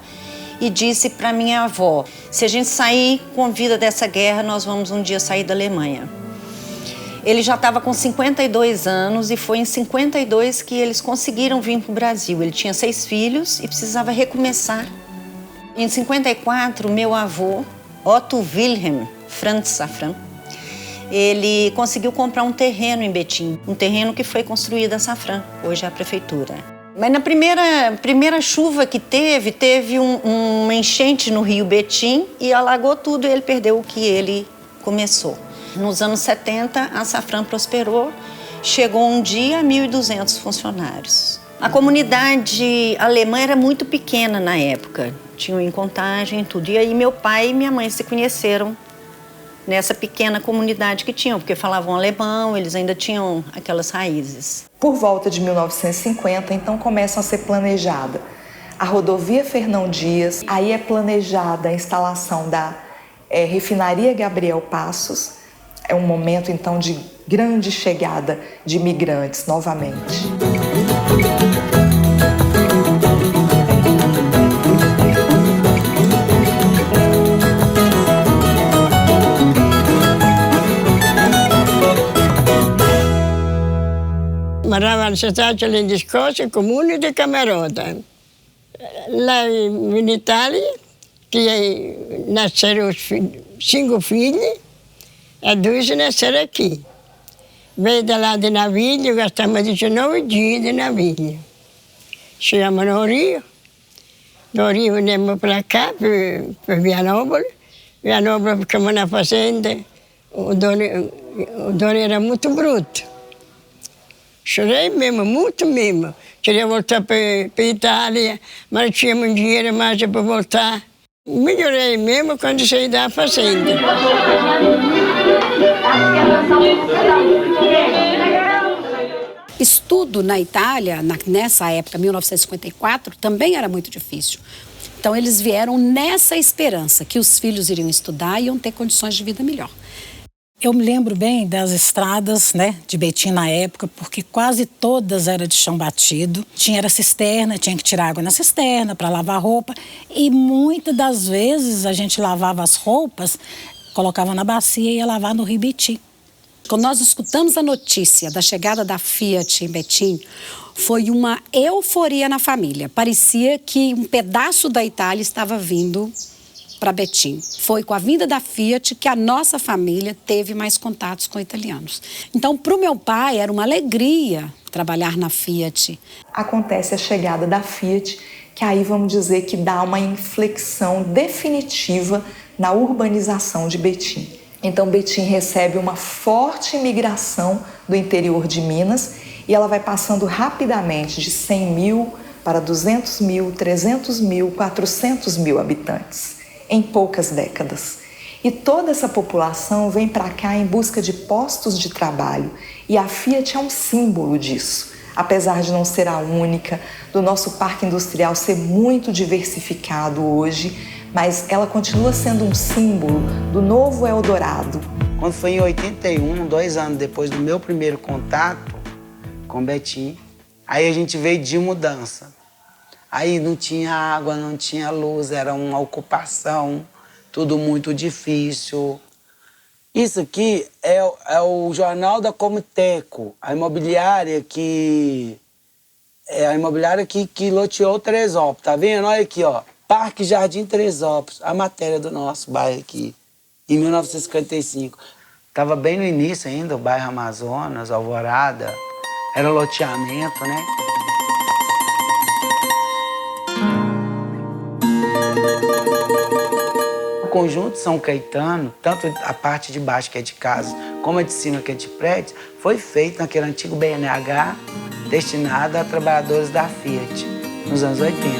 e disse para minha avó, se a gente sair com vida dessa guerra, nós vamos um dia sair da Alemanha. Ele já estava com 52 anos e foi em 52 que eles conseguiram vir para o Brasil. Ele tinha 6 filhos e precisava recomeçar. Em 54, meu avô, Otto Wilhelm Franz Safran, ele conseguiu comprar um terreno em Betim, um terreno que foi construído a Safran, hoje é a prefeitura. Mas na primeira chuva que teve uma enchente no Rio Betim e alagou tudo e ele perdeu o que ele começou. Nos anos 70, a Safran prosperou, chegou um dia a 1.200 funcionários. A comunidade alemã era muito pequena na época, tinham em Contagem e tudo. E aí meu pai e minha mãe se conheceram nessa pequena comunidade que tinham, porque falavam alemão, eles ainda tinham aquelas raízes. Por volta de 1950, então, começam a ser planejada a rodovia Fernão Dias, aí é planejada a instalação da refinaria Gabriel Passos. É um momento, então, de grande chegada de imigrantes novamente. Morava na cidade além de Escócia, comune de Camerota. Lá em Itália, que nasceram 5 filhos, e 2 nasceram aqui. Veio de lá de navio, gastamos 19 dias de navio. Chegamos no Rio. Do Rio viemos para cá, para Vianópolis. Vianópolis ficamos na fazenda. O dono era muito bruto. Chorei mesmo, muito mesmo. Queria voltar para a Itália, mas não tínhamos dinheiro mais para voltar. Melhorei mesmo quando saí da fazenda. Estudo na Itália, nessa época, 1954, também era muito difícil. Então, eles vieram nessa esperança que os filhos iriam estudar e iam ter condições de vida melhor. Eu me lembro bem das estradas, de Betim na época, porque quase todas eram de chão batido. Era cisterna, tinha que tirar água na cisterna para lavar roupa. E muitas das vezes a gente lavava as roupas, colocava na bacia e ia lavar no Rio Betim. Quando nós escutamos a notícia da chegada da Fiat em Betim, foi uma euforia na família. Parecia que um pedaço da Itália estava vindo para Betim. Foi com a vinda da Fiat que a nossa família teve mais contatos com italianos. Então, para o meu pai, era uma alegria trabalhar na Fiat. Acontece a chegada da Fiat, que aí vamos dizer que dá uma inflexão definitiva na urbanização de Betim. Então, Betim recebe uma forte imigração do interior de Minas e ela vai passando rapidamente de 100 mil para 200 mil, 300 mil, 400 mil habitantes em poucas décadas. E toda essa população vem para cá em busca de postos de trabalho e a Fiat é um símbolo disso. Apesar de não ser a única, do nosso parque industrial ser muito diversificado hoje, mas ela continua sendo um símbolo do novo Eldorado. Quando foi em 81, 2 anos depois do meu primeiro contato com Betim, aí a gente veio de mudança. Aí não tinha água, não tinha luz, era uma ocupação, tudo muito difícil. Isso aqui é o jornal da Comiteco, a imobiliária que loteou Teresópolis, tá vendo? Olha aqui, ó, Parque Jardim Teresópolis, a matéria do nosso bairro aqui, em 1955. Tava bem no início ainda, o bairro Amazonas, Alvorada, era loteamento, né? O conjunto São Caetano, tanto a parte de baixo, que é de casa, como a de cima, que é de prédio, foi feito naquele antigo BNH destinado a trabalhadores da Fiat, nos anos 80.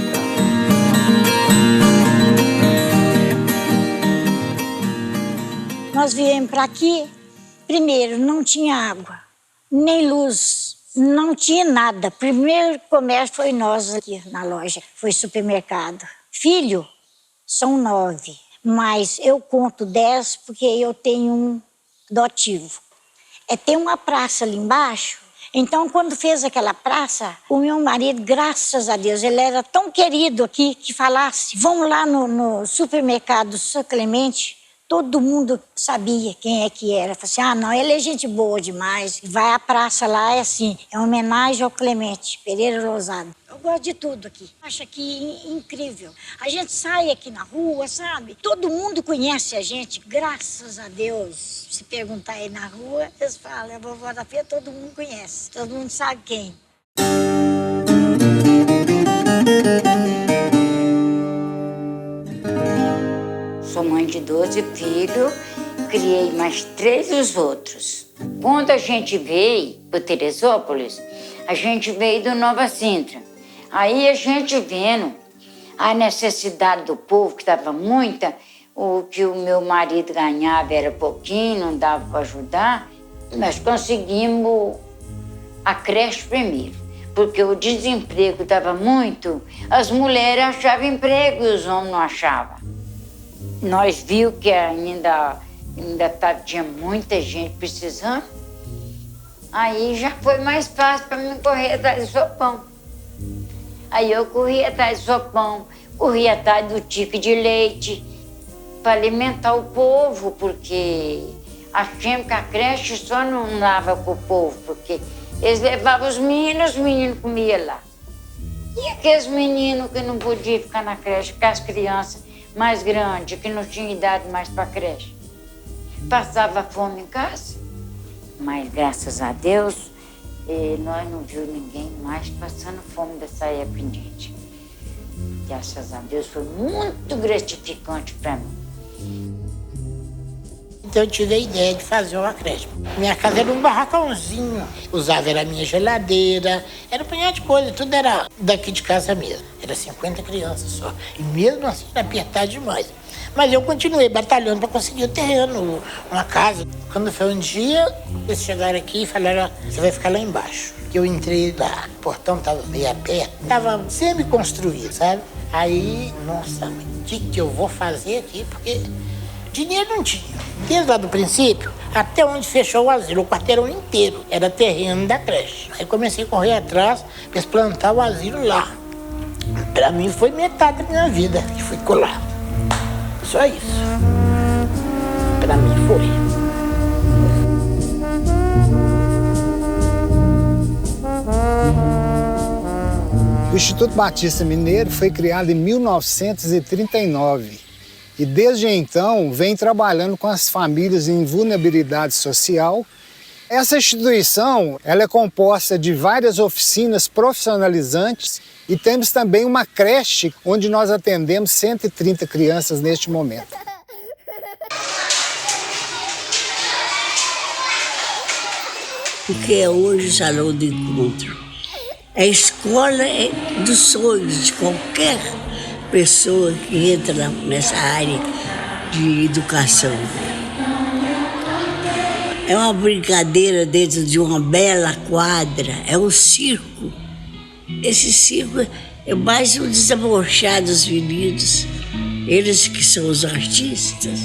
Nós viemos para aqui, primeiro, não tinha água, nem luz, não tinha nada. Primeiro comércio foi nós aqui na loja, foi supermercado. Filho, são 9, mas eu conto 10 porque eu tenho um adotivo. Tem uma praça ali embaixo, então quando fez aquela praça, o meu marido, graças a Deus, ele era tão querido aqui que falasse, vamos lá no supermercado São Clemente, todo mundo sabia quem é que era. Falei assim, ah não, ele é gente boa demais, vai à praça lá, é assim, é uma homenagem ao Clemente Pereira Rosado. Eu gosto de tudo aqui. Acho aqui incrível. A gente sai aqui na rua, sabe? Todo mundo conhece a gente, graças a Deus. Se perguntar aí na rua, eles falam, a vovó da Fia, todo mundo conhece. Todo mundo sabe quem. Sou mãe de 12 filhos, criei mais 3 dos outros. Quando a gente veio para Teresópolis, a gente veio do Nova Sintra. Aí a gente vendo a necessidade do povo, que estava muita, o que o meu marido ganhava era pouquinho, não dava para ajudar, nós conseguimos a creche primeiro, porque o desemprego estava muito, as mulheres achavam emprego e os homens não achavam. Nós vimos que ainda tinha muita gente precisando, aí já foi mais fácil para mim correr atrás do sopão. Aí eu corri atrás do sopão, corri atrás do tique de leite, para alimentar o povo, porque achamos que a creche só não dava para o povo, porque eles levavam os meninos comiam lá. E aqueles meninos que não podiam ficar na creche, que as crianças mais grandes, que não tinham idade mais para a creche, passava fome em casa. Mas, graças a Deus, nós não vimos ninguém mais passando fome dessa época em diante. Graças a Deus, foi muito gratificante para mim. Então eu tive a ideia de fazer uma creche. Minha casa era um barracãozinho. Usava era a minha geladeira, era um punhado de coisa, tudo era daqui de casa mesmo. Era 50 crianças só. E mesmo assim era apertado demais. Mas eu continuei batalhando para conseguir o terreno, uma casa. Quando foi um dia, eles chegaram aqui e falaram, você vai ficar lá embaixo. Eu entrei lá, o portão estava meio aberto, estava semi-construído, sabe? Aí, nossa, o que eu vou fazer aqui? Porque dinheiro não tinha. Desde lá do princípio, até onde fechou o asilo, o quarteirão inteiro, era terreno da creche. Aí comecei a correr atrás para plantar o asilo lá. Para mim foi metade da minha vida que foi colar. Só isso. Para mim foi. O Instituto Batista Mineiro foi criado em 1939 e desde então vem trabalhando com as famílias em vulnerabilidade social. Essa instituição ela é composta de várias oficinas profissionalizantes e temos também uma creche onde nós atendemos 130 crianças neste momento. O que é hoje o salão de encontro? A escola é dos sonhos de qualquer pessoa que entra nessa área de educação. É uma brincadeira dentro de uma bela quadra, é um circo. Esse circo é mais um desabrochar dos meninos, eles que são os artistas.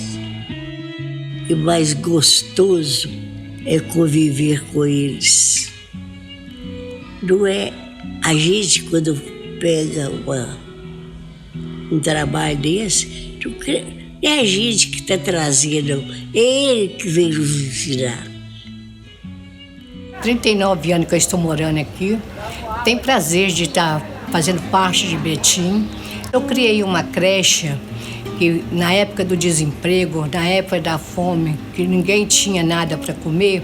E mais gostoso é conviver com eles. Não é a gente, quando pega um trabalho desse, não é a gente que está trazendo, é ele que vem nos ensinar. 39 anos que eu estou morando aqui, tenho prazer de estar fazendo parte de Betim. Eu criei uma creche que na época do desemprego, na época da fome, que ninguém tinha nada para comer,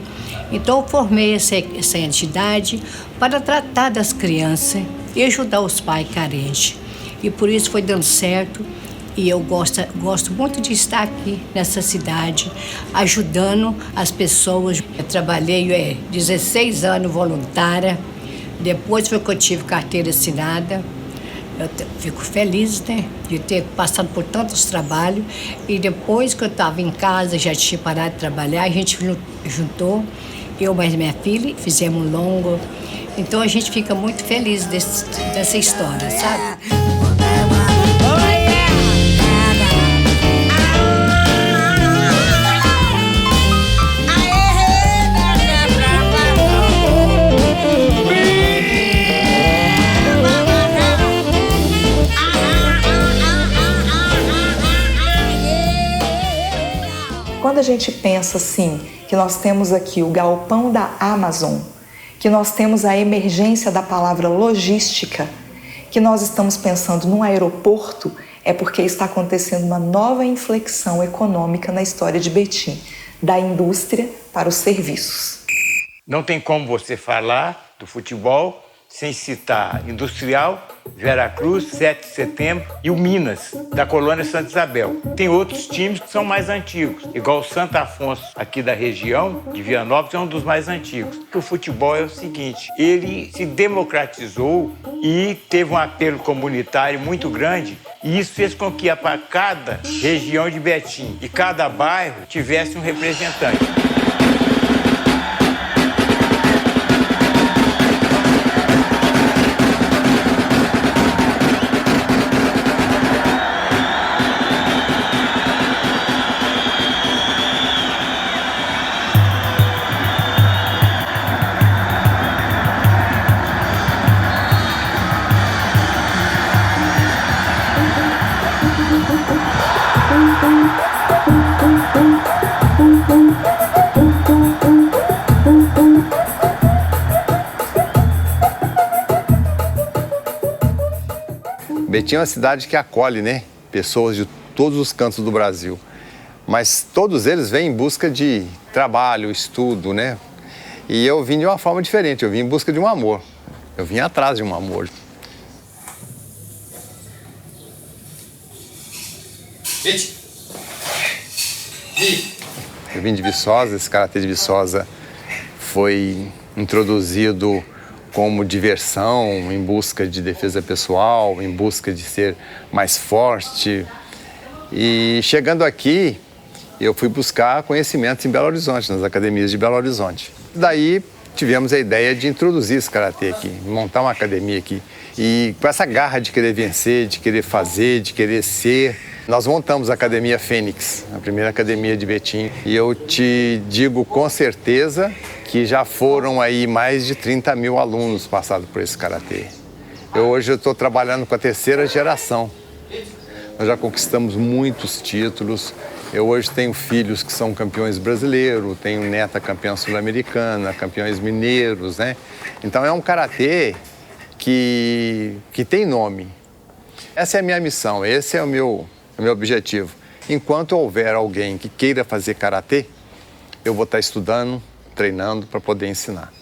então eu formei essa entidade para tratar das crianças e ajudar os pais carentes. E por isso foi dando certo e eu gosto muito de estar aqui nessa cidade, ajudando as pessoas. Eu trabalhei 16 anos voluntária, depois foi que eu tive carteira assinada. Eu fico feliz, né, de ter passado por tantos trabalhos. E depois que eu estava em casa, já tinha parado de trabalhar, a gente juntou, eu mais minha filha, fizemos um longo. Então a gente fica muito feliz dessa história, sabe? Quando a gente pensa assim, que nós temos aqui o galpão da Amazon, que nós temos a emergência da palavra logística, que nós estamos pensando num aeroporto, é porque está acontecendo uma nova inflexão econômica na história de Betim, da indústria para os serviços. Não tem como você falar do futebol sem citar industrial Veracruz, 7 de Setembro e o Minas, da colônia Santa Isabel. Tem outros times que são mais antigos, igual o Santo Afonso, aqui da região de Vianópolis, é um dos mais antigos. O futebol é o seguinte, ele se democratizou e teve um apelo comunitário muito grande, e isso fez com que para cada região de Betim e cada bairro tivesse um representante. Betim é uma cidade que acolhe, né, pessoas de todos os cantos do Brasil. Mas todos eles vêm em busca de trabalho, estudo, né? E eu vim de uma forma diferente, eu vim em busca de um amor. Eu vim atrás de um amor. Eu vim de Viçosa, esse karatê de Viçosa foi introduzido como diversão, em busca de defesa pessoal, em busca de ser mais forte. E chegando aqui, eu fui buscar conhecimentos em Belo Horizonte, nas academias de Belo Horizonte. Daí tivemos a ideia de introduzir esse karatê aqui, montar uma academia aqui. E com essa garra de querer vencer, de querer fazer, de querer ser, nós montamos a Academia Fênix, a primeira academia de Betim. E eu te digo com certeza que já foram aí mais de 30 mil alunos passados por esse karatê. Hoje eu estou trabalhando com a terceira geração. Nós já conquistamos muitos títulos. Eu hoje tenho filhos que são campeões brasileiros, tenho neta campeã sul-americana, campeões mineiros, né? Então é um karatê que tem nome. Essa é a minha missão, esse é o meu objetivo. Enquanto houver alguém que queira fazer karatê, eu vou estar estudando, treinando para poder ensinar.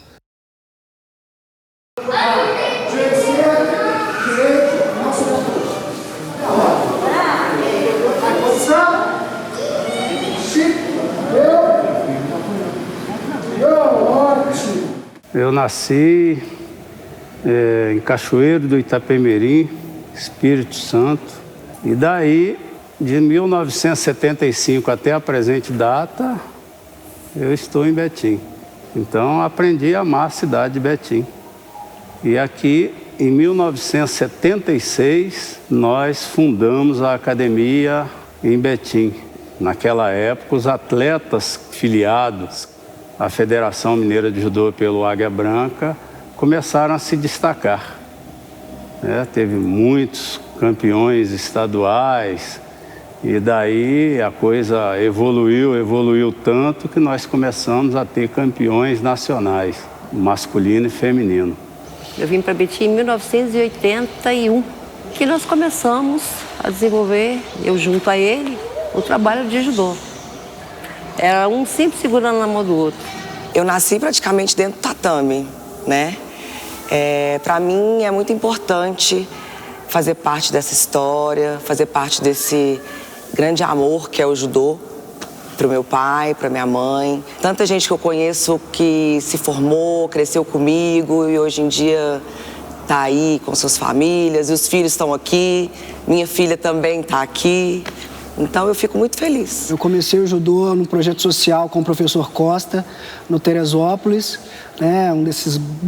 Eu nasci em Cachoeiro do Itapemirim, Espírito Santo, e daí, de 1975 até a presente data, eu estou em Betim. Então, aprendi a amar a cidade de Betim. E aqui, em 1976, nós fundamos a academia em Betim. Naquela época, os atletas filiados à Federação Mineira de Judô pelo Águia Branca começaram a se destacar. Teve muitos campeões estaduais, e daí a coisa evoluiu tanto que nós começamos a ter campeões nacionais, masculino e feminino. Eu vim para Betim em 1981, que nós começamos a desenvolver, eu junto a ele, o trabalho de judô. Era um sempre segurando na mão do outro. Eu nasci praticamente dentro do tatame, né? Para mim é muito importante fazer parte dessa história, fazer parte desse grande amor que é o judô, para o meu pai, para minha mãe. Tanta gente que eu conheço que se formou, cresceu comigo e hoje em dia está aí com suas famílias, e os filhos estão aqui, minha filha também está aqui. Então eu fico muito feliz. Eu comecei o judô num projeto social com o professor Costa, no Teresópolis, né?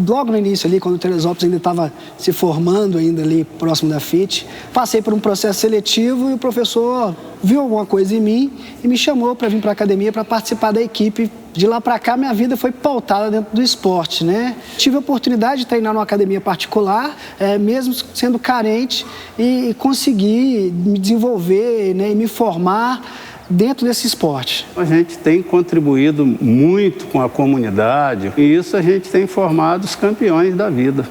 Logo no início ali, quando o Teresópolis ainda estava se formando ainda ali próximo da FIT. Passei por um processo seletivo e o professor viu alguma coisa em mim e me chamou para vir para a academia para participar da equipe. De lá para cá, minha vida foi pautada dentro do esporte, né? Tive a oportunidade de treinar numa academia particular, mesmo sendo carente, e consegui me desenvolver, né, e me formar dentro desse esporte. A gente tem contribuído muito com a comunidade e isso a gente tem formado os campeões da vida.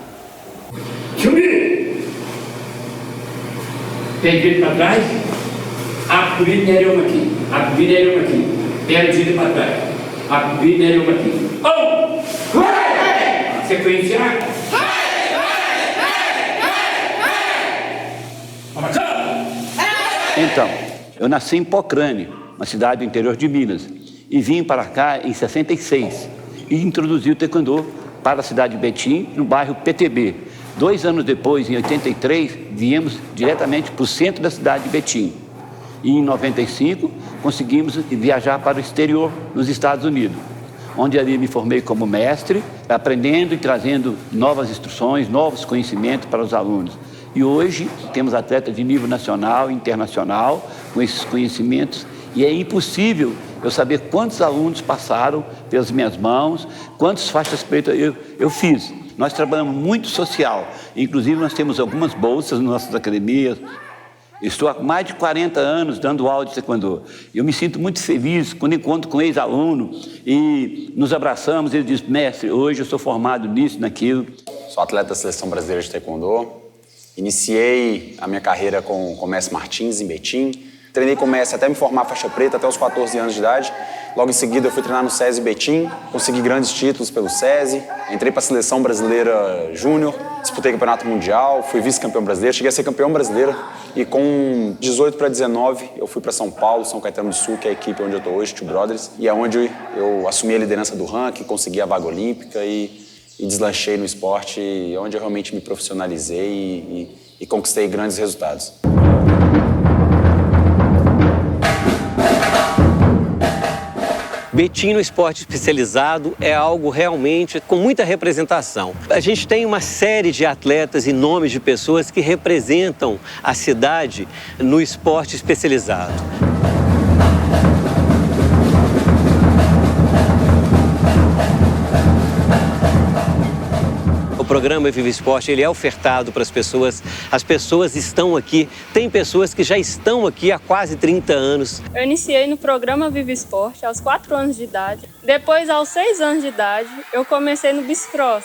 Chumi! Tem vira para trás, a comida é uma aqui, a comida é uma aqui, tem vira para trás. A comida é uma aqui. Sequência. Então, eu nasci em Pocrane, uma cidade do interior de Minas, e vim para cá em 66 e introduzi o taekwondo para a cidade de Betim, no bairro PTB. 2 anos depois, em 83, viemos diretamente para o centro da cidade de Betim. E em 95, conseguimos viajar para o exterior, nos Estados Unidos, onde ali me formei como mestre, aprendendo e trazendo novas instruções, novos conhecimentos para os alunos. E hoje temos atletas de nível nacional e internacional com esses conhecimentos, e é impossível eu saber quantos alunos passaram pelas minhas mãos, quantas faixas pretas eu fiz. Nós trabalhamos muito social, inclusive nós temos algumas bolsas nas nossas academias. Estou há mais de 40 anos dando aula de taekwondo. Eu me sinto muito feliz quando encontro com ex-aluno e nos abraçamos e ele diz: mestre, hoje eu sou formado nisso, naquilo. Sou atleta da Seleção Brasileira de Taekwondo. Iniciei a minha carreira com o mestre Martins, em Betim. Treinei com o mestre até me formar faixa preta, até os 14 anos de idade. Logo em seguida eu fui treinar no SESI Betim, consegui grandes títulos pelo SESI. Entrei para a Seleção Brasileira Júnior, disputei campeonato mundial, fui vice-campeão brasileiro, cheguei a ser campeão brasileiro. E com 18 para 19 eu fui para São Paulo, São Caetano do Sul, que é a equipe onde eu estou hoje, Two Brothers. E é onde eu assumi a liderança do ranking, consegui a vaga olímpica e deslanchei no esporte, onde eu realmente me profissionalizei e conquistei grandes resultados. Betim no esporte especializado é algo realmente com muita representação. A gente tem uma série de atletas e nomes de pessoas que representam a cidade no esporte especializado. O programa Viva Esporte, ele é ofertado para as pessoas estão aqui, tem pessoas que já estão aqui há quase 30 anos. Eu iniciei no programa Viva Esporte aos 4 anos de idade. Depois, aos 6 anos de idade, eu comecei no bicicross.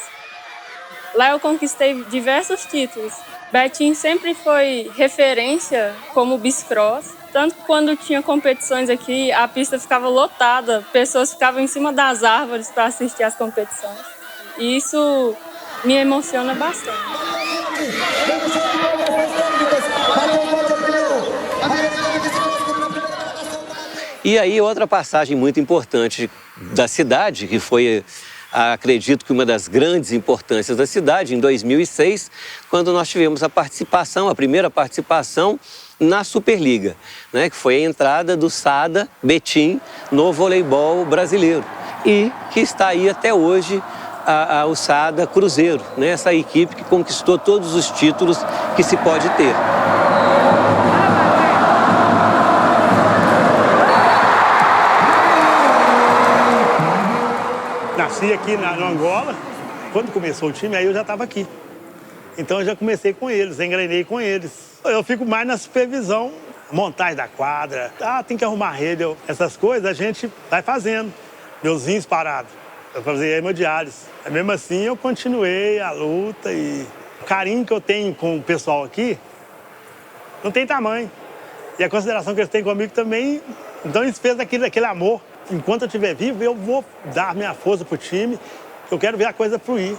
Lá eu conquistei diversos títulos. Betim sempre foi referência como bicicross. Tanto que quando tinha competições aqui, a pista ficava lotada, pessoas ficavam em cima das árvores para assistir às competições. E isso me emociona bastante. E aí, outra passagem muito importante da cidade, que foi, acredito que uma das grandes importâncias da cidade, em 2006, quando nós tivemos a primeira participação na Superliga, né, que foi a entrada do SADA Betim no voleibol brasileiro e que está aí até hoje o SADA Cruzeiro, né, essa equipe que conquistou todos os títulos que se pode ter. Nasci aqui no Angola. Quando começou o time, aí eu já estava aqui. Então eu já comecei com eles, engrenei com eles. Eu fico mais na supervisão, montagem da quadra, tem que arrumar rede, essas coisas a gente vai fazendo. Meus rins parados, eu fazia hemodiálise. Mesmo assim eu continuei a luta e o carinho que eu tenho com o pessoal aqui não tem tamanho. E a consideração que eles têm comigo também, então eles fez aquele amor. Enquanto eu estiver vivo, eu vou dar minha força pro time, eu quero ver a coisa fluir.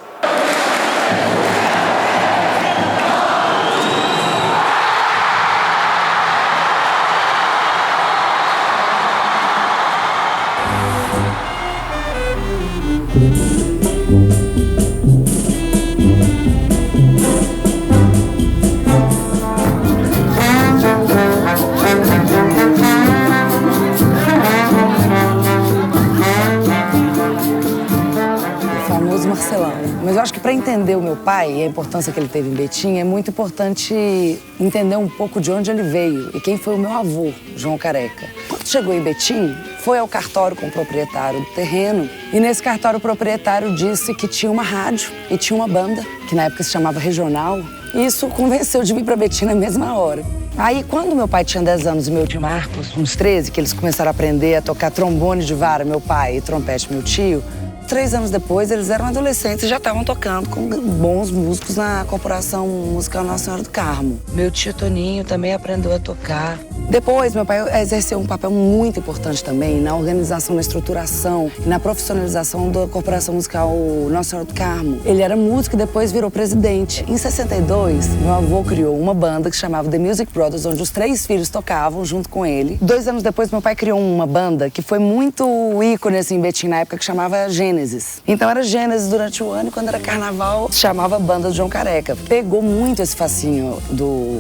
Mas eu acho que para entender o meu pai e a importância que ele teve em Betim, é muito importante entender um pouco de onde ele veio e quem foi o meu avô, João Careca. Quando chegou em Betim, foi ao cartório com o proprietário do terreno e nesse cartório o proprietário disse que tinha uma rádio e tinha uma banda, que na época se chamava Regional, e isso convenceu de vir para Betim na mesma hora. Aí, quando meu pai tinha 10 anos e meu tio Marcos, uns 13, que eles começaram a aprender a tocar trombone de vara, meu pai, e trompete, meu tio, 3 anos depois, eles eram adolescentes e já estavam tocando com bons músicos na Corporação Musical Nossa Senhora do Carmo. Meu tio Toninho também aprendeu a tocar. Depois, meu pai exerceu um papel muito importante também na organização, na estruturação e na profissionalização da Corporação Musical Nossa Senhora do Carmo. Ele era músico e depois virou presidente. Em 62, meu avô criou uma banda que chamava The Music Brothers, onde os 3 filhos tocavam junto com ele. 2 anos depois, meu pai criou uma banda que foi muito ícone assim, em Betim na época, que chamava Gênesis. Então era Gênesis durante o ano e quando era carnaval, chamava Banda do João Careca. Pegou muito esse fascínio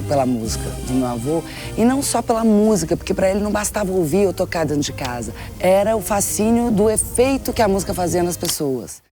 pela música do meu avô e não só pela música, porque para ele não bastava ouvir ou tocar dentro de casa. Era o fascínio do efeito que a música fazia nas pessoas.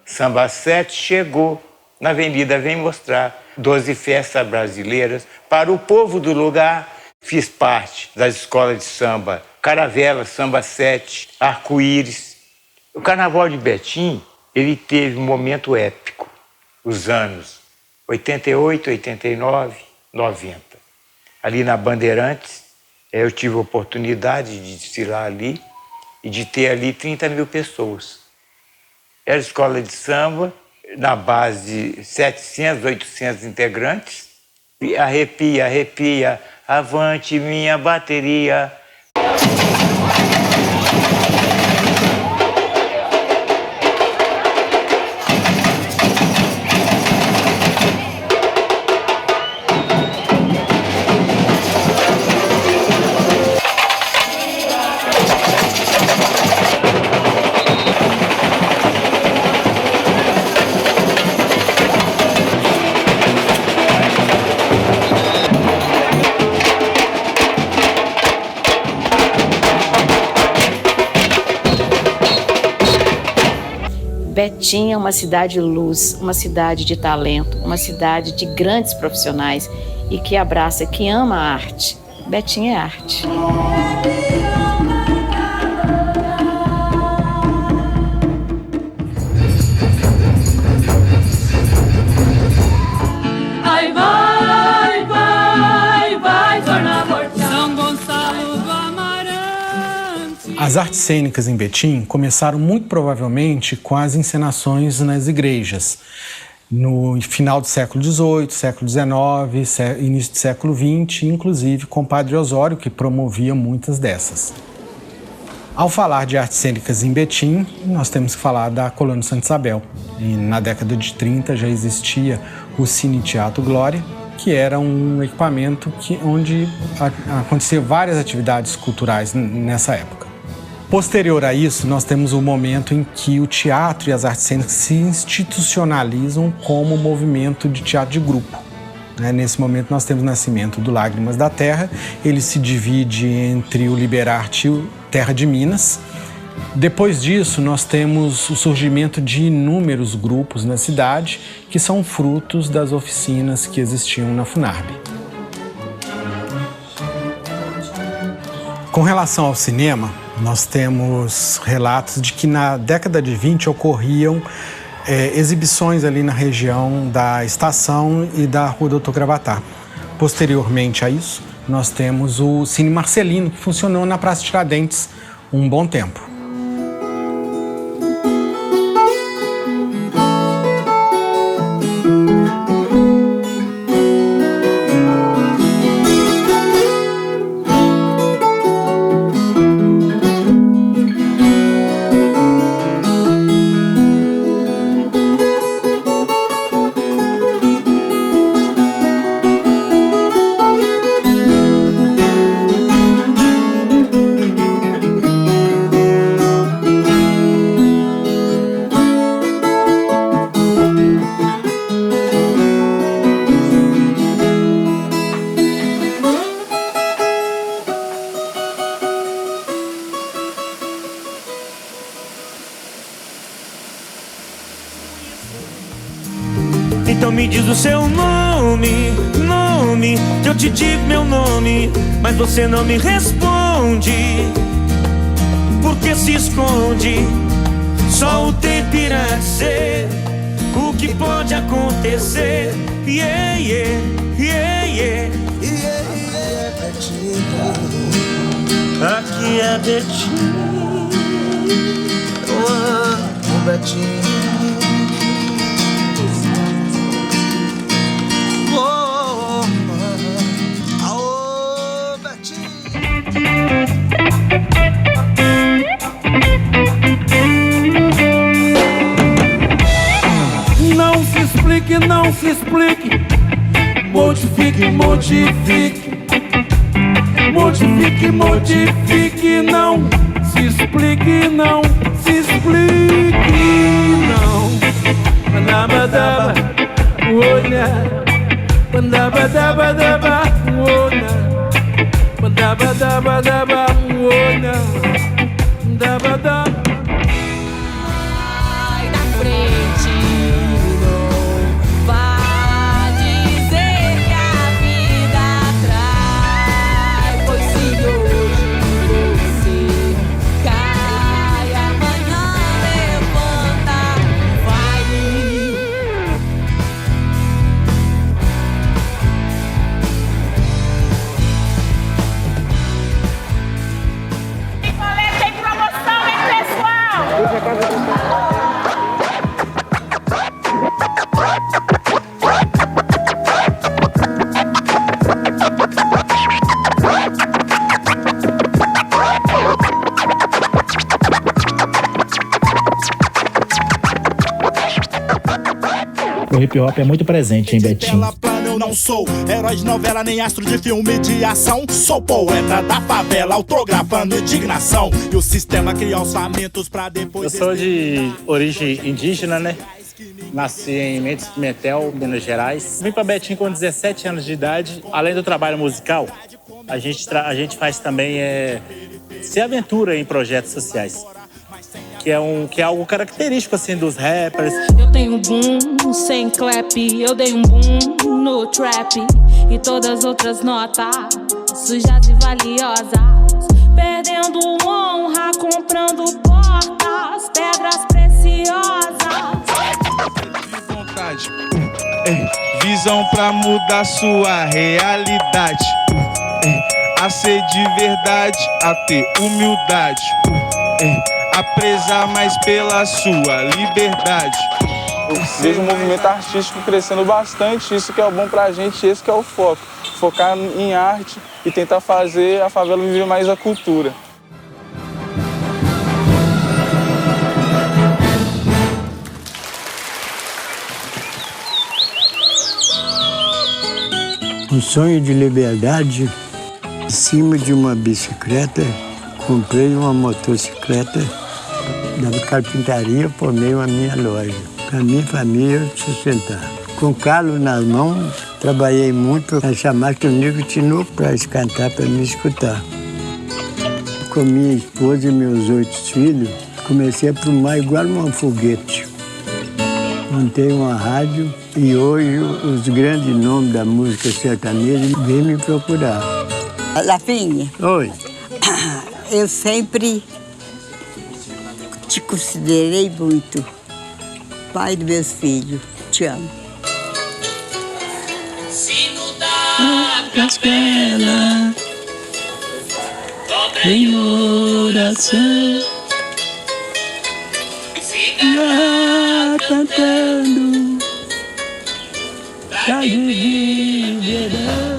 Samba 7 chegou na Avenida Vem Mostrar 12 festas brasileiras para o povo do lugar. Fiz parte das escolas de samba Caravela, Samba 7, Arco-Íris. O Carnaval de Betim, ele teve um momento épico, os anos 88, 89, 90. Ali na Bandeirantes, eu tive a oportunidade de desfilar ali e de ter ali 30 mil pessoas. Era escola de samba, na base de 700, 800 integrantes. E arrepia, arrepia, avante minha bateria. Betim é uma cidade luz, uma cidade de talento, uma cidade de grandes profissionais e que abraça, que ama a arte. Betim é arte. Ai, vai, vai, vai, torna São Gonçalo do Amarante. As artes cênicas em Betim começaram muito provavelmente com as encenações nas igrejas. No final do século XVIII, século XIX, início do século XX, inclusive com o Padre Osório, que promovia muitas dessas. Ao falar de artes cênicas em Betim, nós temos que falar da Colônia Santa Isabel. E na década de 30 já existia o Cine Teatro Glória, que era um equipamento onde aconteciam várias atividades culturais nessa época. Posterior a isso, nós temos o momento em que o teatro e as artes cênicas se institucionalizam como movimento de teatro de grupo. Nesse momento nós temos o nascimento do Lágrimas da Terra, ele se divide entre o Liberarte e o Terra de Minas. Depois disso, nós temos o surgimento de inúmeros grupos na cidade que são frutos das oficinas que existiam na Funarb. Com relação ao cinema, nós temos relatos de que na década de 20 ocorriam exibições ali na região da Estação e da Rua Doutor Gravatá. Posteriormente a isso, nós temos o Cine Marcelino, que funcionou na Praça Tiradentes um bom tempo. Então me diz o seu nome, que eu te digo meu nome, mas você não me responde. Por que se esconde? Só o tempo irá dizer o que pode acontecer. Yeah, que é Betim. Eu amo Betim. Não se explique, modifique, modifique. Modifique, modifique, não se explique, não se explique, não. Manabadaba, olha. Manabadabadaba, olha. Manabadabadaba, olha. Dabadaba. Vai na frente. O hip hop é muito presente em Betim. Eu não sou herói de novela, nem astro de filme de ação. Sou poeta da favela, autografando indignação. E o sistema cria orçamentos pra depois... Eu sou de origem indígena, né? Nasci em Mendes Pimentel, Minas Gerais. Vim pra Betim com 17 anos de idade. Além do trabalho musical, a gente faz também se aventura em projetos sociais. Que é algo característico, assim, dos rappers. Eu tenho um boom sem clap, eu dei um boom no trap. E todas as outras notas, sujas e valiosas. Perdendo honra, comprando portas, pedras preciosas. Vontade, visão pra mudar sua realidade. A ser de verdade, a ter humildade. A prezar mais pela sua liberdade. Eu vejo o movimento artístico crescendo bastante, isso que é o bom pra gente, esse que é o foco. Focar em arte e tentar fazer a favela viver mais a cultura. Um sonho de liberdade, em cima de uma bicicleta, comprei uma motocicleta da carpintaria, formei a minha loja, para minha família sustentar. Com calo nas mãos, trabalhei muito para chamar que o nego tinou para cantar, para me escutar. Com minha esposa e meus 8 filhos, comecei a plumar igual um foguete. Montei uma rádio e hoje os grandes nomes da música sertaneja vêm me procurar. Lafinha. Oi. Eu sempre te considerei muito pai dos meus filhos. Te amo. Sino da caspela, em oração, siga cantando, tarde de verão.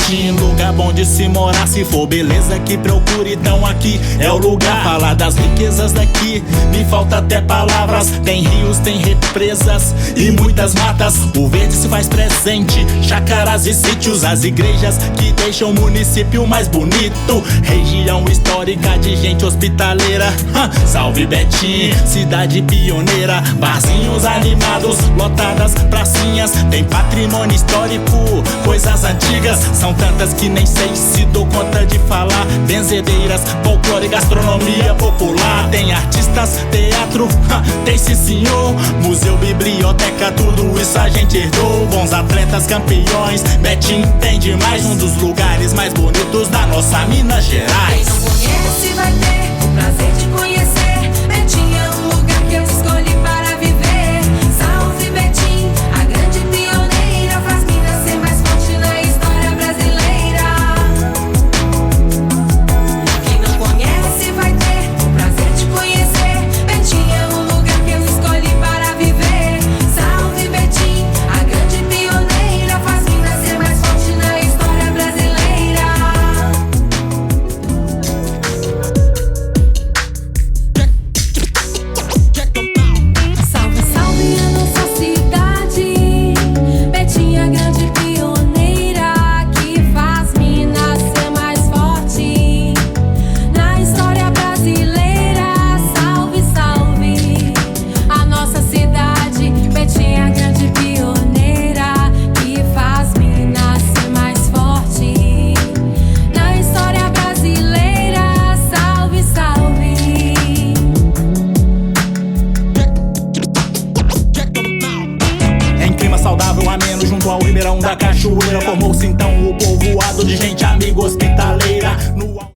Betim, lugar bom de se morar. Se for beleza que procure, então aqui é o lugar. Falar das riquezas daqui, me falta até palavras. Tem rios, tem represas e muitas matas. O verde se faz presente, chácaras e sítios. As igrejas que deixam o município mais bonito. Região histórica de gente hospitaleira. Salve Betim, cidade pioneira. Barzinhos animados, lotadas pracinhas. Tem patrimônio histórico, coisas antigas. São tantas que nem sei se dou conta de falar. Benzedeiras, folclore, gastronomia popular. Tem artistas, teatro, tem sim senhor. Museu, biblioteca, tudo isso a gente herdou. Bons atletas, campeões, Betim tem demais. Um dos lugares mais bonitos da nossa Minas Gerais. Quem não conhece vai ter o prazer de conhecer. Betim é um lugar que eu escolhi para viver. Salve Betim, a grande pioneira. Faz Minas ser mais forte na história brasileira. Quem não conhece vai ter o prazer de conhecer. Betim é um lugar que eu escolhi para viver. Salve Betim, a grande pioneira. Faz Minas ser mais forte na história brasileira. Salve, salve a nossa cidade. Betim, a grande pioneira que faz Minas ser mais forte na história brasileira. Salve, salve a nossa cidade. Betim, a grande pioneira que faz Minas ser mais forte na história brasileira. Salve, salve. Em clima saudável, ameno, junto ao Ribeirão da Cachoeira. Formou-se então o povoado de gente amiga hospitaleira. No